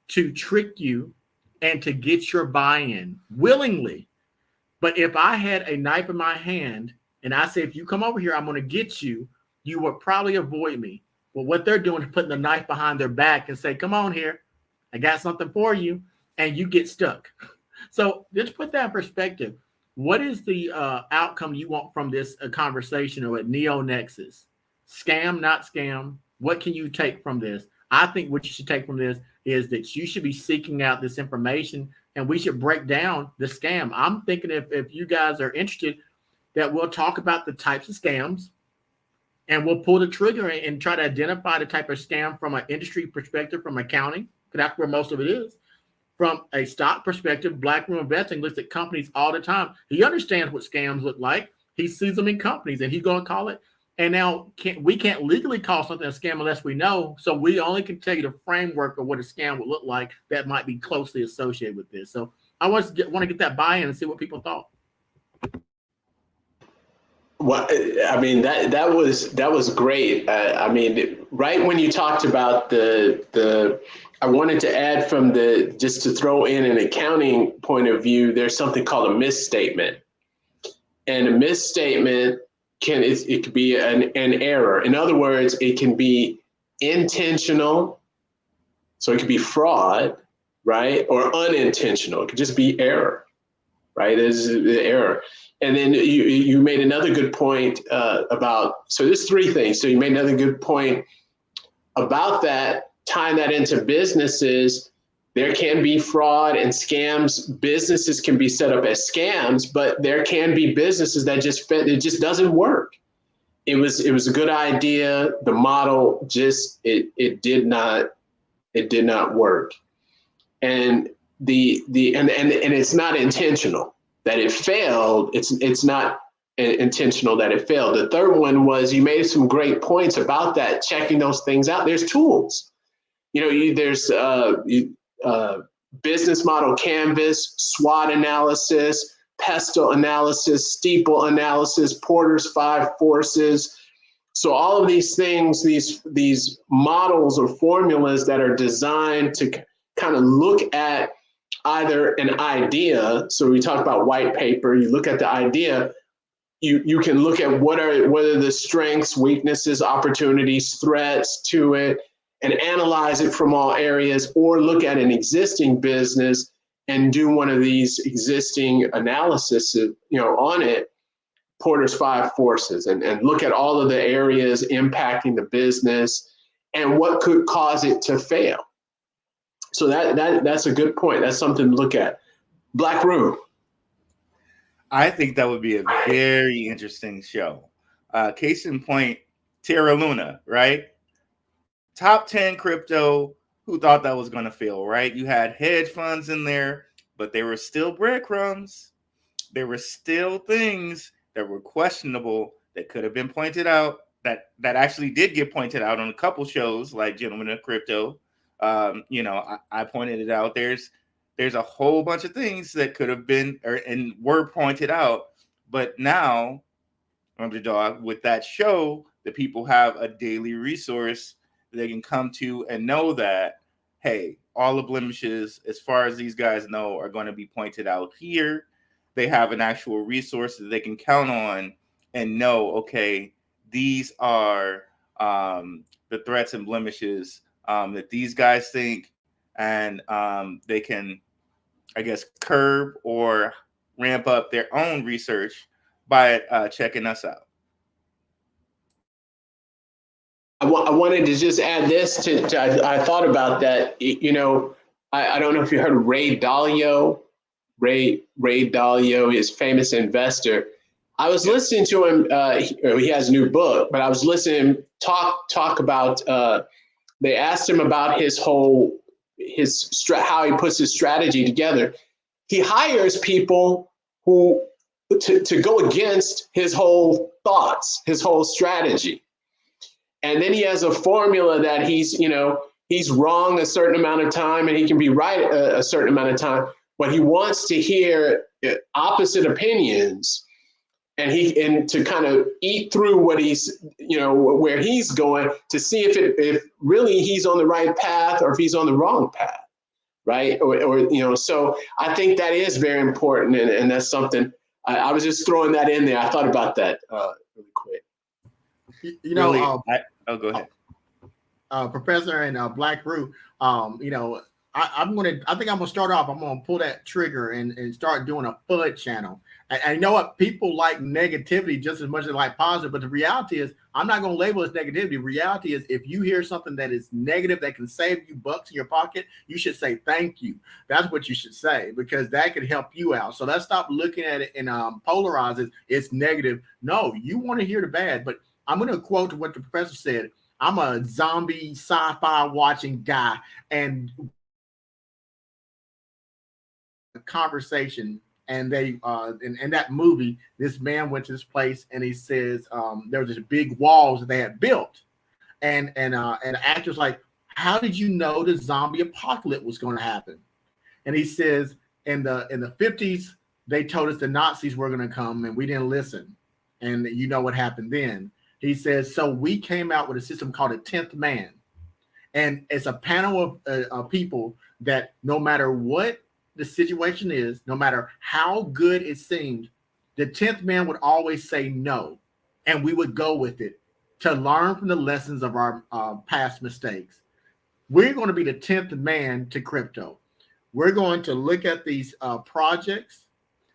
to trick you, and to get your buy-in willingly. But if I had a knife in my hand and I say, if you come over here, I'm going to get you, you would probably avoid me. Well, what they're doing is putting the knife behind their back and say, come on here, I got something for you, and you get stuck. So just put that in perspective. What is the outcome you want from this conversation or at NeoNexus? Scam, not scam? What can you take from this? I think what you should take from this is that you should be seeking out this information and we should break down the scam. I'm thinking if you guys are interested, that we'll talk about the types of scams and we'll pull the trigger and try to identify the type of scam from an industry perspective, from accounting, because that's where most of it is. From a stock perspective, Blackroom Investing looks at companies all the time. He understands what scams look like. He sees them in companies and he's going to call it. And now we can't legally call something a scam unless we know. So we only can tell you the framework of what a scam would look like that might be closely associated with this. So I want to get that buy-in and see what people thought. Well, I mean, that was great. I mean, right when you talked about I wanted to add from just to throw in an accounting point of view, there's something called a misstatement. And a misstatement it could be an error. In other words, it can be intentional. So it could be fraud, right? Or unintentional. It could just be error, right? There's the error. And then you made another good point so there's three things. So you made another good point about that, tying that into businesses. There can be fraud and scams. Businesses can be set up as scams, but there can be businesses that it just doesn't work. It was a good idea. The model it did not work. And and it's not intentional that it failed. It's not intentional that it failed. The third one was you made some great points about that, checking those things out. There's tools. There's business model canvas, SWOT analysis, pestle analysis, steeple analysis, Porter's 5 forces. So all of these things, these models or formulas that are designed to kind of look at either an idea. So we talk about white paper, you look at the idea, you can look at what are the strengths, weaknesses, opportunities, threats to it, and analyze it from all areas, or look at an existing business and do one of these existing analysis, on it, Porter's 5 forces, and look at all of the areas impacting the business and what could cause it to fail. So that's a good point. That's something to look at. Black Room. I think that would be a very interesting show. Case in point, Terra Luna, right? Top 10 crypto, who thought that was going to fail, right? You had hedge funds in there, but they were still breadcrumbs. There were still things that were questionable that could have been pointed out, that actually did get pointed out on a couple shows like Gentlemen of Crypto. I pointed it out. There's a whole bunch of things that could have been and were pointed out, but now, Underdog, with that show, the people have a daily resource they can come to and know that, hey, all the blemishes, as far as these guys know, are going to be pointed out here. They have an actual resource that they can count on and know, okay, these are the threats and blemishes that these guys think, and they can, I guess, curb or ramp up their own research by checking us out. I wanted to just add this I thought about that. I don't know if you heard of Ray Dalio. Ray Dalio is famous investor. I was listening to him. He has a new book, but I was listening to him talk about. They asked him about how he puts his strategy together. He hires people to go against his whole thoughts, his whole strategy. And then he has a formula that he's wrong a certain amount of time and he can be right a certain amount of time, but he wants to hear opposite opinions and to kind of eat through what he's, where he's going to see if really he's on the right path or if he's on the wrong path. Right. Or so I think that is very important. And that's something I was just throwing that in there. I thought about that really quick. Go ahead. Professor and Black Root, I think I'm gonna start off. I'm gonna pull that trigger and start doing a FUD channel. And you know what? People like negativity just as much as they like positive. But the reality is, I'm not gonna label it as negativity. The reality is, if you hear something that is negative that can save you bucks in your pocket, you should say thank you. That's what you should say, because that could help you out. So let's stop looking at it and polarize it. It's negative. No, you want to hear the bad. But I'm gonna quote what the professor said. I'm a zombie sci-fi watching guy, and conversation, and they in that movie, this man went to this place and he says there was this big walls that they had built, and the actor's like, how did you know the zombie apocalypse was going to happen? And he says, in the 50s they told us the Nazis were going to come and we didn't listen, and you know what happened then. He says, so we came out with a system called a 10th man, and it's a panel of people that no matter what the situation is, no matter how good it seemed, the 10th man would always say no, and we would go with it to learn from the lessons of our past mistakes. We're going to be the 10th man to crypto. We're going to look at these projects,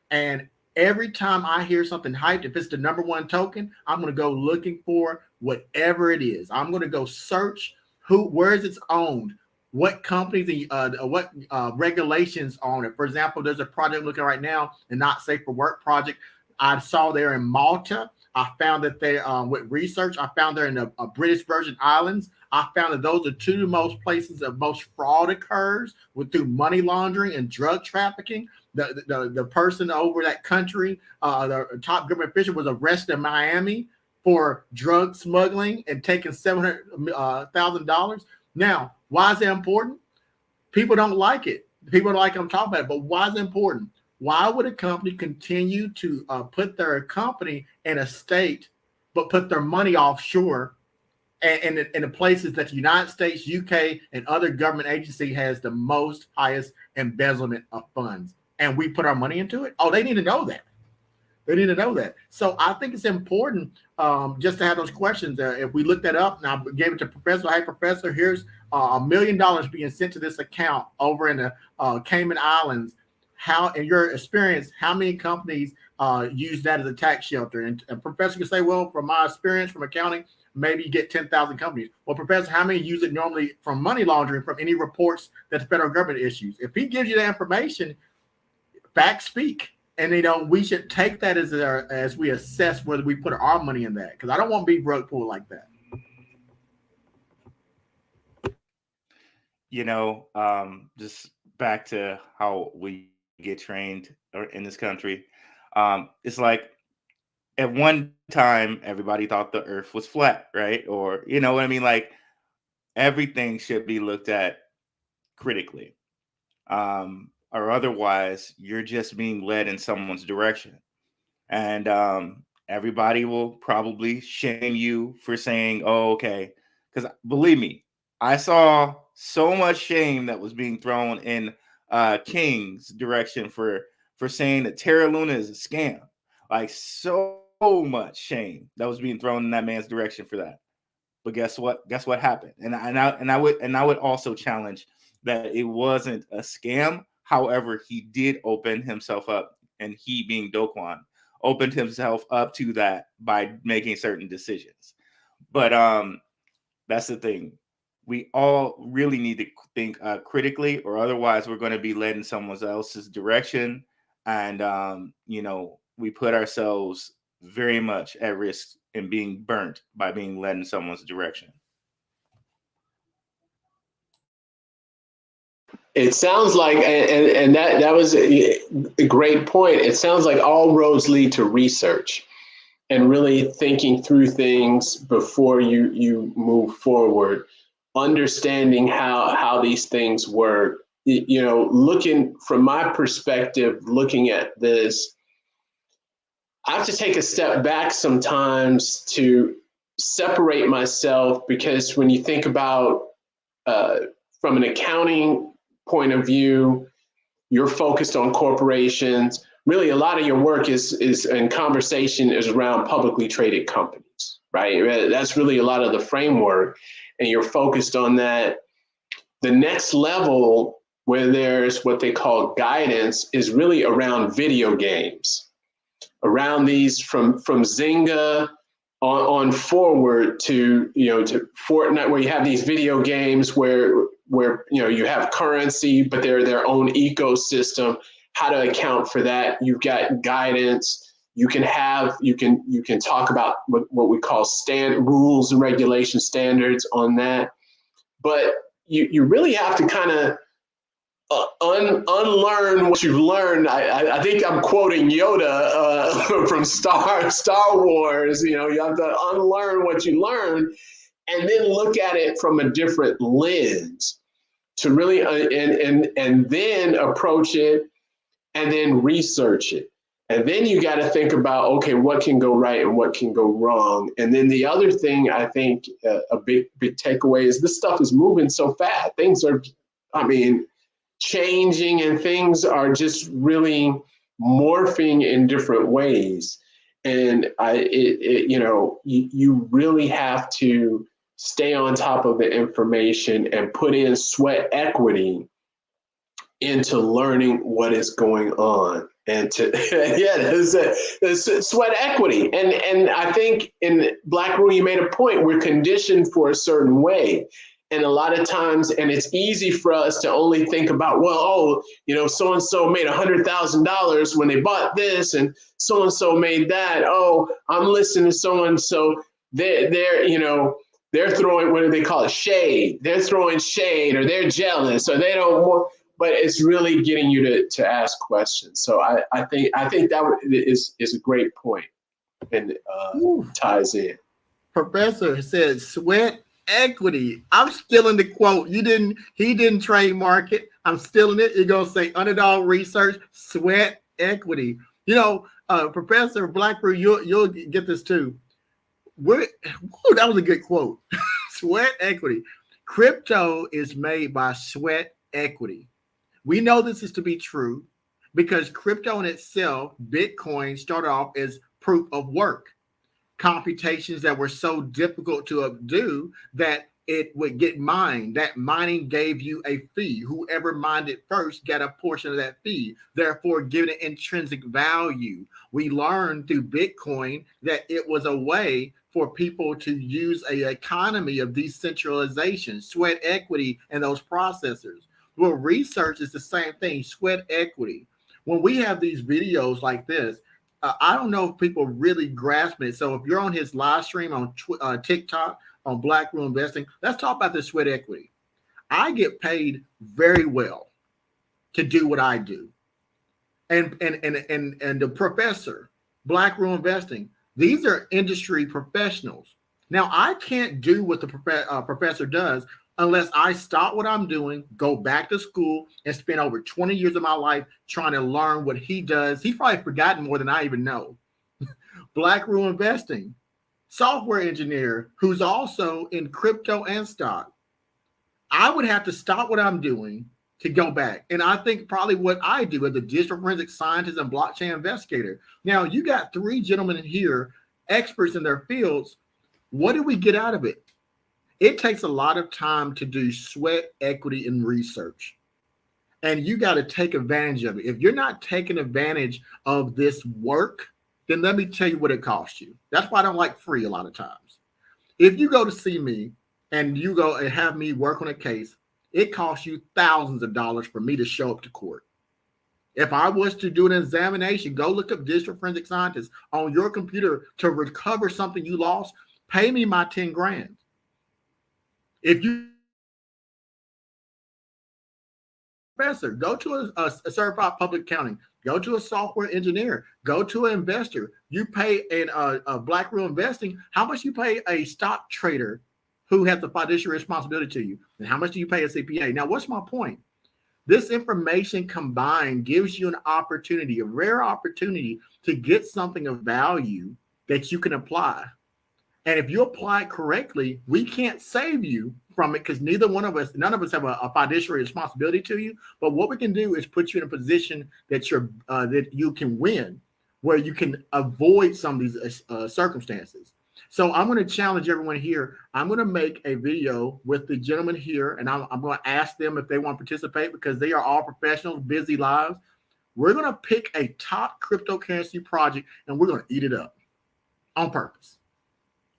and every time I hear something hyped, if it's the number one token, I'm going to go looking for whatever it is. I'm going to go search where is it owned, what companies and what regulations on it. For example, there's a project looking right now, the Not Safe for Work project. I saw there in Malta. I found that they, with research, I found there in the British Virgin Islands. I found that those are two of the most places of most fraud occurs through money laundering and drug trafficking. The person over that country, the top government official, was arrested in Miami for drug smuggling and taking $700,000. Now, why is that important? People don't like it. People don't like I'm talking about it, but why is it important? Why would a company continue to put their company in a state, but put their money offshore and in the places that the United States, UK, and other government agency has the most highest embezzlement of funds? And we put our money into it? Oh, they need to know that. They need to know that. So I think it's important just to have those questions. If we look that up, and I gave it to Professor. Hey, Professor, here's $1 million being sent to this account over in the Cayman Islands. How, in your experience, how many companies use that as a tax shelter? And a professor can say, well, from my experience from accounting, maybe you get 10,000 companies. Well, Professor, how many use it normally from money laundering, from any reports that the federal government issues? If he gives you that information, facts speak. And we should take that as we assess whether we put our money in that, because I don't want to be broke poor like that. Just back to how we get trained in this country. It's like at one time everybody thought the earth was flat, right? Or you know what I mean? Like everything should be looked at critically. Or otherwise you're just being led in someone's direction. And everybody will probably shame you for saying, oh, okay. Because believe me, I saw so much shame that was being thrown in King's direction for saying that Terra Luna is a scam. Like so much shame that was being thrown in that man's direction for that. But guess what? Guess what happened? And I would also challenge that it wasn't a scam. However, he did open himself up, and he being Do Kwon opened himself up to that by making certain decisions. But that's the thing. We all really need to think critically, or otherwise we're going to be led in someone else's direction. And, we put ourselves very much at risk in being burnt by being led in someone's direction. It sounds like, and that was a great point. It sounds like all roads lead to research and really thinking through things before you move forward, understanding how these things work. Looking from my perspective, looking at this, I have to take a step back sometimes to separate myself, because when you think about from an accounting point of view, you're focused on corporations. Really, a lot of your work is in conversation is around publicly traded companies, right? That's really a lot of the framework, and you're focused on that. The next level where there's what they call guidance is really around video games, around these from Zynga on forward to, to Fortnite, where you have these video games where you have currency, but they're their own ecosystem, how to account for that. You've got guidance. You can talk about what we call rules and regulation standards on that. But you really have to kind of unlearn what you've learned. I think I'm quoting Yoda from Star Wars. You have to unlearn what you learned and then look at it from a different lens to really and then approach it and then research it. And then you got to think about, okay, what can go right and what can go wrong. And then the other thing I think a big takeaway is this stuff is moving so fast. Things are, changing, and things are just really morphing in different ways. And you really have to stay on top of the information and put in sweat equity into learning what is going on. And there's sweat equity. And I think in Black Room, you made a point, we're conditioned for a certain way. And a lot of times, and it's easy for us to only think about, so-and-so made $100,000 when they bought this, and so-and-so made that. Oh, I'm listening to so-and-so. They're throwing, what do they call it? Shade. They're throwing shade, or they're jealous, or they don't want. But it's really getting you to ask questions. So I think that is a great point, and ties in. Professor said sweat equity. I'm stealing the quote. He didn't trademark it. I'm stealing it. You're gonna say Underdog Research, sweat equity. Professor Blackbird, you'll get this too. That was a good quote. Sweat equity. Crypto is made by sweat equity. We know this is to be true because crypto in itself, Bitcoin, started off as proof of work. Computations that were so difficult to do that it would get mined. That mining gave you a fee. Whoever mined it first got a portion of that fee, therefore giving it intrinsic value. We learned through Bitcoin that it was a way for people to use an economy of decentralization, sweat equity, and those processors. Well, research is the same thing, sweat equity. When we have these videos like this, I don't know if people really grasp it. So if you're on his live stream on TikTok, on Black Room Investing, let's talk about the sweat equity. I get paid very well to do what I do. And the professor, Black Room Investing, these are industry professionals. Now, I can't do what the professor does unless I stop what I'm doing, go back to school, and spend over 20 years of my life trying to learn what he does. He's probably forgotten more than I even know. Black Room Investing, software engineer who's also in crypto and stock. I would have to stop what I'm doing to go back. And I think probably what I do as a digital forensic scientist and blockchain investigator. Now, you got three gentlemen in here, experts in their fields. What do we get out of it? It takes a lot of time to do sweat equity and research. And you got to take advantage of it. If you're not taking advantage of this work, then let me tell you what it costs you. That's why I don't like free a lot of times. If you go to see me and you go and have me work on a case, it costs you thousands of dollars for me to show up to court. If I was to do an examination, go look up digital forensic scientists on your computer to recover something you lost, pay me my 10 grand. If you professor, go to a certified public accounting, go to a software engineer, go to an investor. You pay a Black Room Investing, how much you pay a stock trader who has the fiduciary responsibility to you, and how much do you pay a CPA? Now, what's my point? This information combined gives you an opportunity, a rare opportunity to get something of value that you can apply. And if you apply it correctly, we can't save you from it because none of us have a fiduciary responsibility to you. But what we can do is put you in a position that you can win, where you can avoid some of these circumstances. So I'm going to challenge everyone here. I'm going to make a video with the gentleman here, and I'm going to ask them if they want to participate because they are all professionals, busy lives. We're going to pick a top cryptocurrency project, and we're going to eat it up on purpose.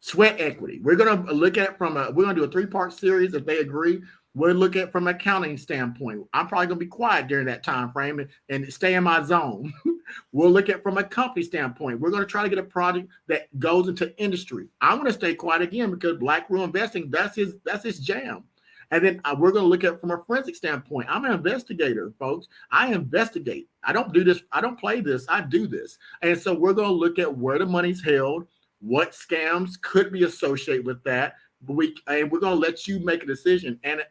Sweat equity. We're going to look at it we're going to do a 3-part series if they agree. We'll look at it from an accounting standpoint. I'm probably going to be quiet during that time frame and stay in my zone. We'll look at it from a company standpoint. We're going to try to get a project that goes into industry. I'm going to stay quiet again because Black Rule Investing, that's his jam. And then we're going to look at it from a forensic standpoint. I'm an investigator, folks. I investigate. I don't do this. I don't play this. I do this. And so we're going to look at where the money's held, what scams could be associated with that. And we're going to let you make a decision. And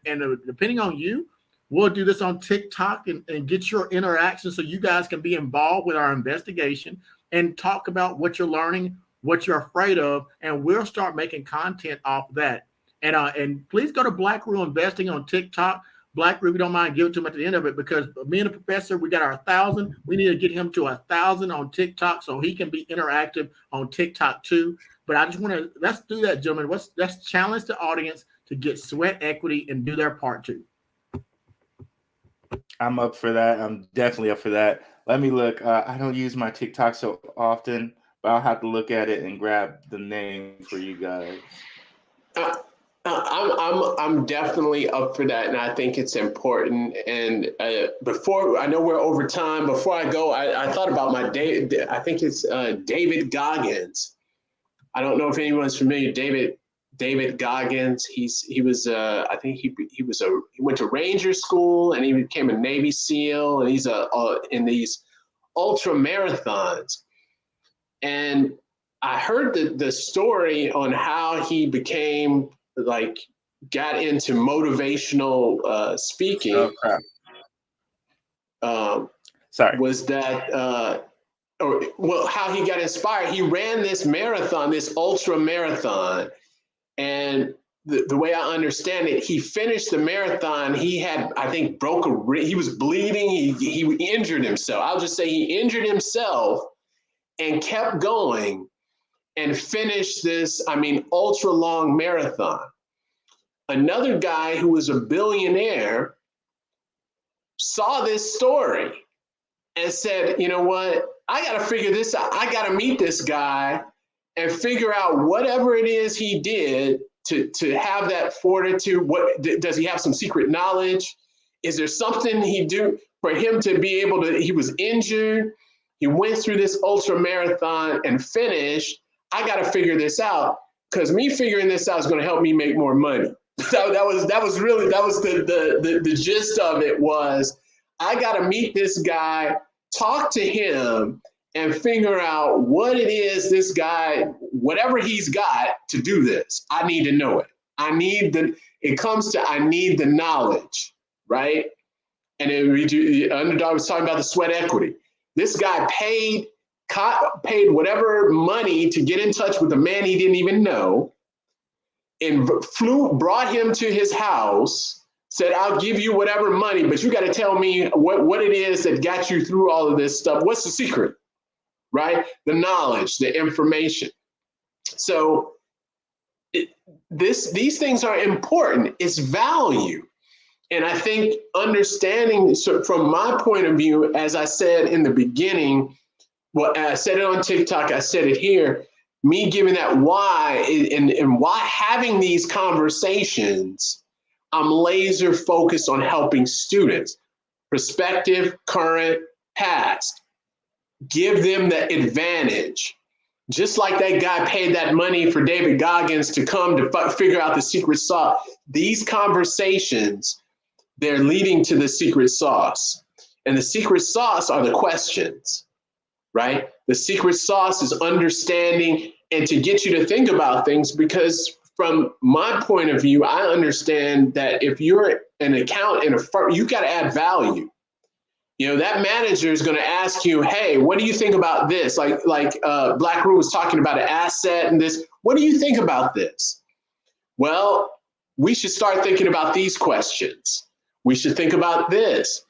depending on you, we'll do this on TikTok and get your interaction so you guys can be involved with our investigation and talk about what you're learning, what you're afraid of, and we'll start making content off of that. And please go to Black Rule Investing on TikTok. Black Rule, we don't mind giving to him at the end of it because me and the professor, we got our 1,000. We need to get him to 1,000 on TikTok so he can be interactive on TikTok too. But I just want to, let's do that, gentlemen. Let's challenge the audience to get sweat equity and do their part too. I'm up for that. I'm definitely up for that. Let me look. I don't use my TikTok so often, but I'll have to look at it and grab the name for you guys. I'm definitely up for that, and I think it's important. And before, I know we're over time. Before I go, I thought about I think it's David Goggins. I don't know if anyone's familiar. David Goggins. He went to Ranger School and he became a Navy SEAL, and he's in these ultra marathons. And I heard the story on how he became got into motivational speaking. Oh, crap. Sorry. Was that how he got inspired? He ran this marathon, this ultra marathon, and the way I understand it, he finished the marathon. He had, I think, he was bleeding. He injured himself. I'll just say he injured himself and kept going and finished this, ultra long marathon. Another guy who was a billionaire saw this story and said, you know what? I got to figure this out. I got to meet this guy and figure out whatever it is he did to have that fortitude. What does he have some secret knowledge? Is there something he do for him to be able to, he was injured. He went through this ultra marathon and finished. I got to figure this out because me figuring this out is going to help me make more money. So that was the gist of it was I got to meet this guy, talk to him, and figure out what it is this guy, whatever he's got to do this. I need to know it. I need the knowledge, right? And the Underdog was talking about the sweat equity. This guy paid whatever money to get in touch with a man he didn't even know, and brought him to his house, said, I'll give you whatever money, but you got to tell me what it is that got you through all of this stuff. What's the secret, right? The knowledge, the information. So these things are important. It's value. And I think understanding, so from my point of view, as I said in the beginning, well, I said it on TikTok, I said it here, me giving that why and why having these conversations, I'm laser focused on helping students, prospective, current, past, give them the advantage. Just like that guy paid that money for David Goggins to come to figure out the secret sauce. These conversations, they're leading to the secret sauce. And the secret sauce are the questions, right? The secret sauce is understanding and to get you to think about things, because from my point of view, I understand that if you're an account in a firm, you got to add value. You know, that manager is going to ask you, hey, what do you think about this? Like Black Rule was talking about an asset and this. What do you think about this? Well, we should start thinking about these questions. We should think about this.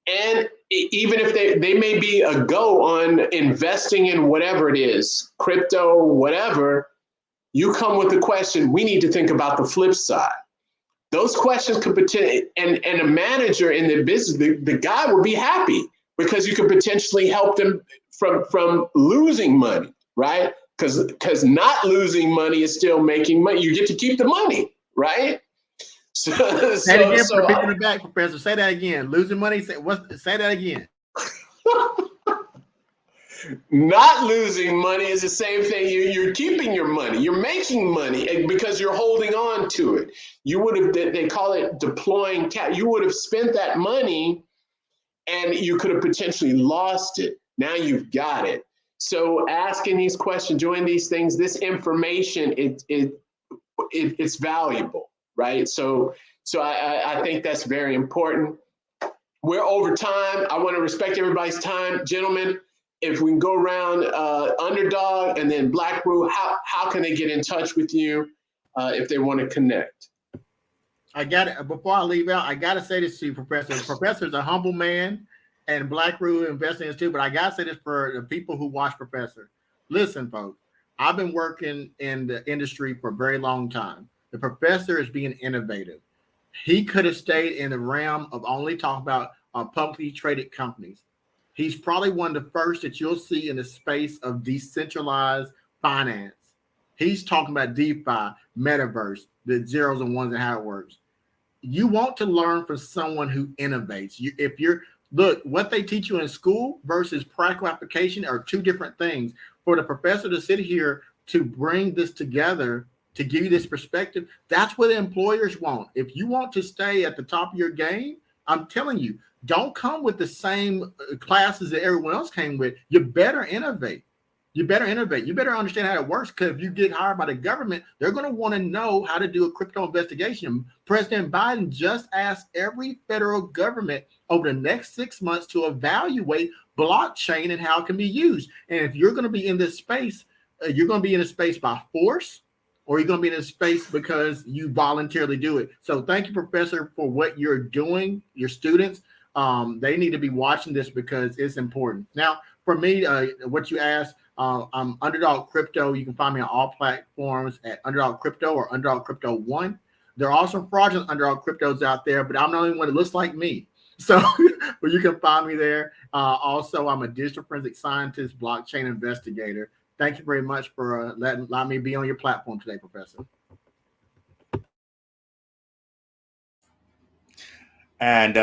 And even if they may be a go on investing in whatever it is, crypto, whatever, You come with the question, we need to think about the flip side. Those questions could potentially, and a manager in the business, the guy will be happy because you could potentially help them from losing money, right? Because not losing money is still making money. You get to keep the money, right? Say it again for the people in the back, Professor. Say that again. Losing money. Say that again. Not losing money is the same thing. You're keeping your money. You're making money because you're holding on to it. You would have, they call it deploying cap. You would have spent that money and you could have potentially lost it. Now you've got it. So asking these questions, doing these things, this information, it's valuable, right? So I think that's very important. We're over time. I want to respect everybody's time. Gentlemen, if we can go around Underdog and then Black Brew, how can they get in touch with you if they want to connect? I got it. Before I leave out, I got to say this to you, Professor. Professor's a humble man, and Black Brew investing is too, but I got to say this for the people who watch Professor. Listen, folks, I've been working in the industry for a very long time. The Professor is being innovative. He could have stayed in the realm of only talking about publicly traded companies. He's probably one of the first that you'll see in the space of decentralized finance. He's talking about DeFi, Metaverse, the zeros and ones and how it works. You want to learn from someone who innovates. Look, what they teach you in school versus practical application are two different things. For the professor to sit here to bring this together, to give you this perspective, that's what employers want. If you want to stay at the top of your game, I'm telling you, don't come with the same classes that everyone else came with. You better innovate. You better innovate. You better understand how it works, because if you get hired by the government, they're going to want to know how to do a crypto investigation. President Biden just asked every federal government over the next 6 months to evaluate blockchain and how it can be used. And if you're going to be in this space, you're going to be in a space by force, or you're going to be in a space because you voluntarily do it. So thank you, Professor, for what you're doing. Your students, they need to be watching this because it's important. Now, for me, what you asked, I'm Underdog Crypto. You can find me on all platforms at Underdog Crypto or Underdog Crypto 1. There are some fraudulent Underdog Cryptos out there, but I'm the only one that looks like me. So but you can find me there. Also, I'm a digital forensic scientist, blockchain investigator. Thank you very much for allowing me to be on your platform today, Professor. And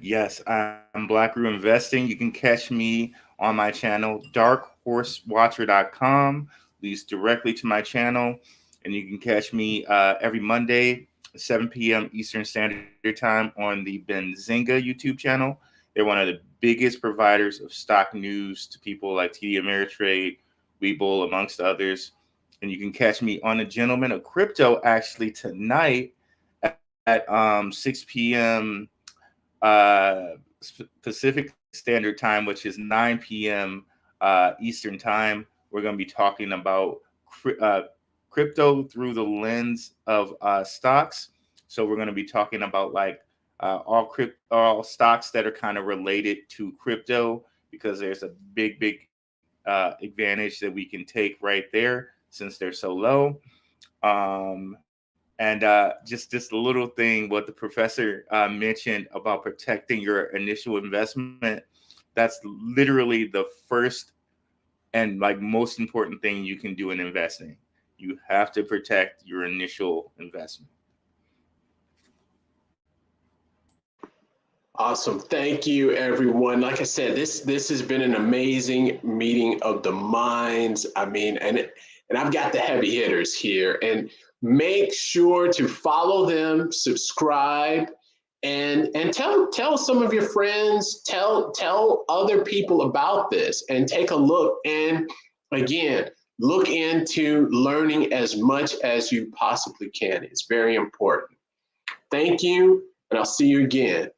yes, I'm Black Brew Investing. You can catch me on my channel, darkhorsewatcher.com. Leads directly to my channel. And you can catch me every Monday, 7 p.m. Eastern Standard Time on the Benzinga YouTube channel. They're one of the biggest providers of stock news to people like TD Ameritrade, Webull, amongst others. And you can catch me on a Gentleman of Crypto actually tonight at 6 p.m. Pacific Standard Time, which is 9 p.m. Eastern Time. We're going to be talking about crypto through the lens of stocks. So we're going to be talking about like all stocks that are kind of related to crypto, because there's a big advantage that we can take right there since they're so low. And just this little thing, what the professor mentioned about protecting your initial investment, that's literally the first and like most important thing you can do in investing. You have to protect your initial investment. Awesome. Thank you, everyone. Like I said, this has been an amazing meeting of the minds. I mean, and I've got the heavy hitters here. And make sure to follow them, subscribe, and tell some of your friends, tell other people about this, and take a look. And again, look into learning as much as you possibly can. It's very important. Thank you, and I'll see you again.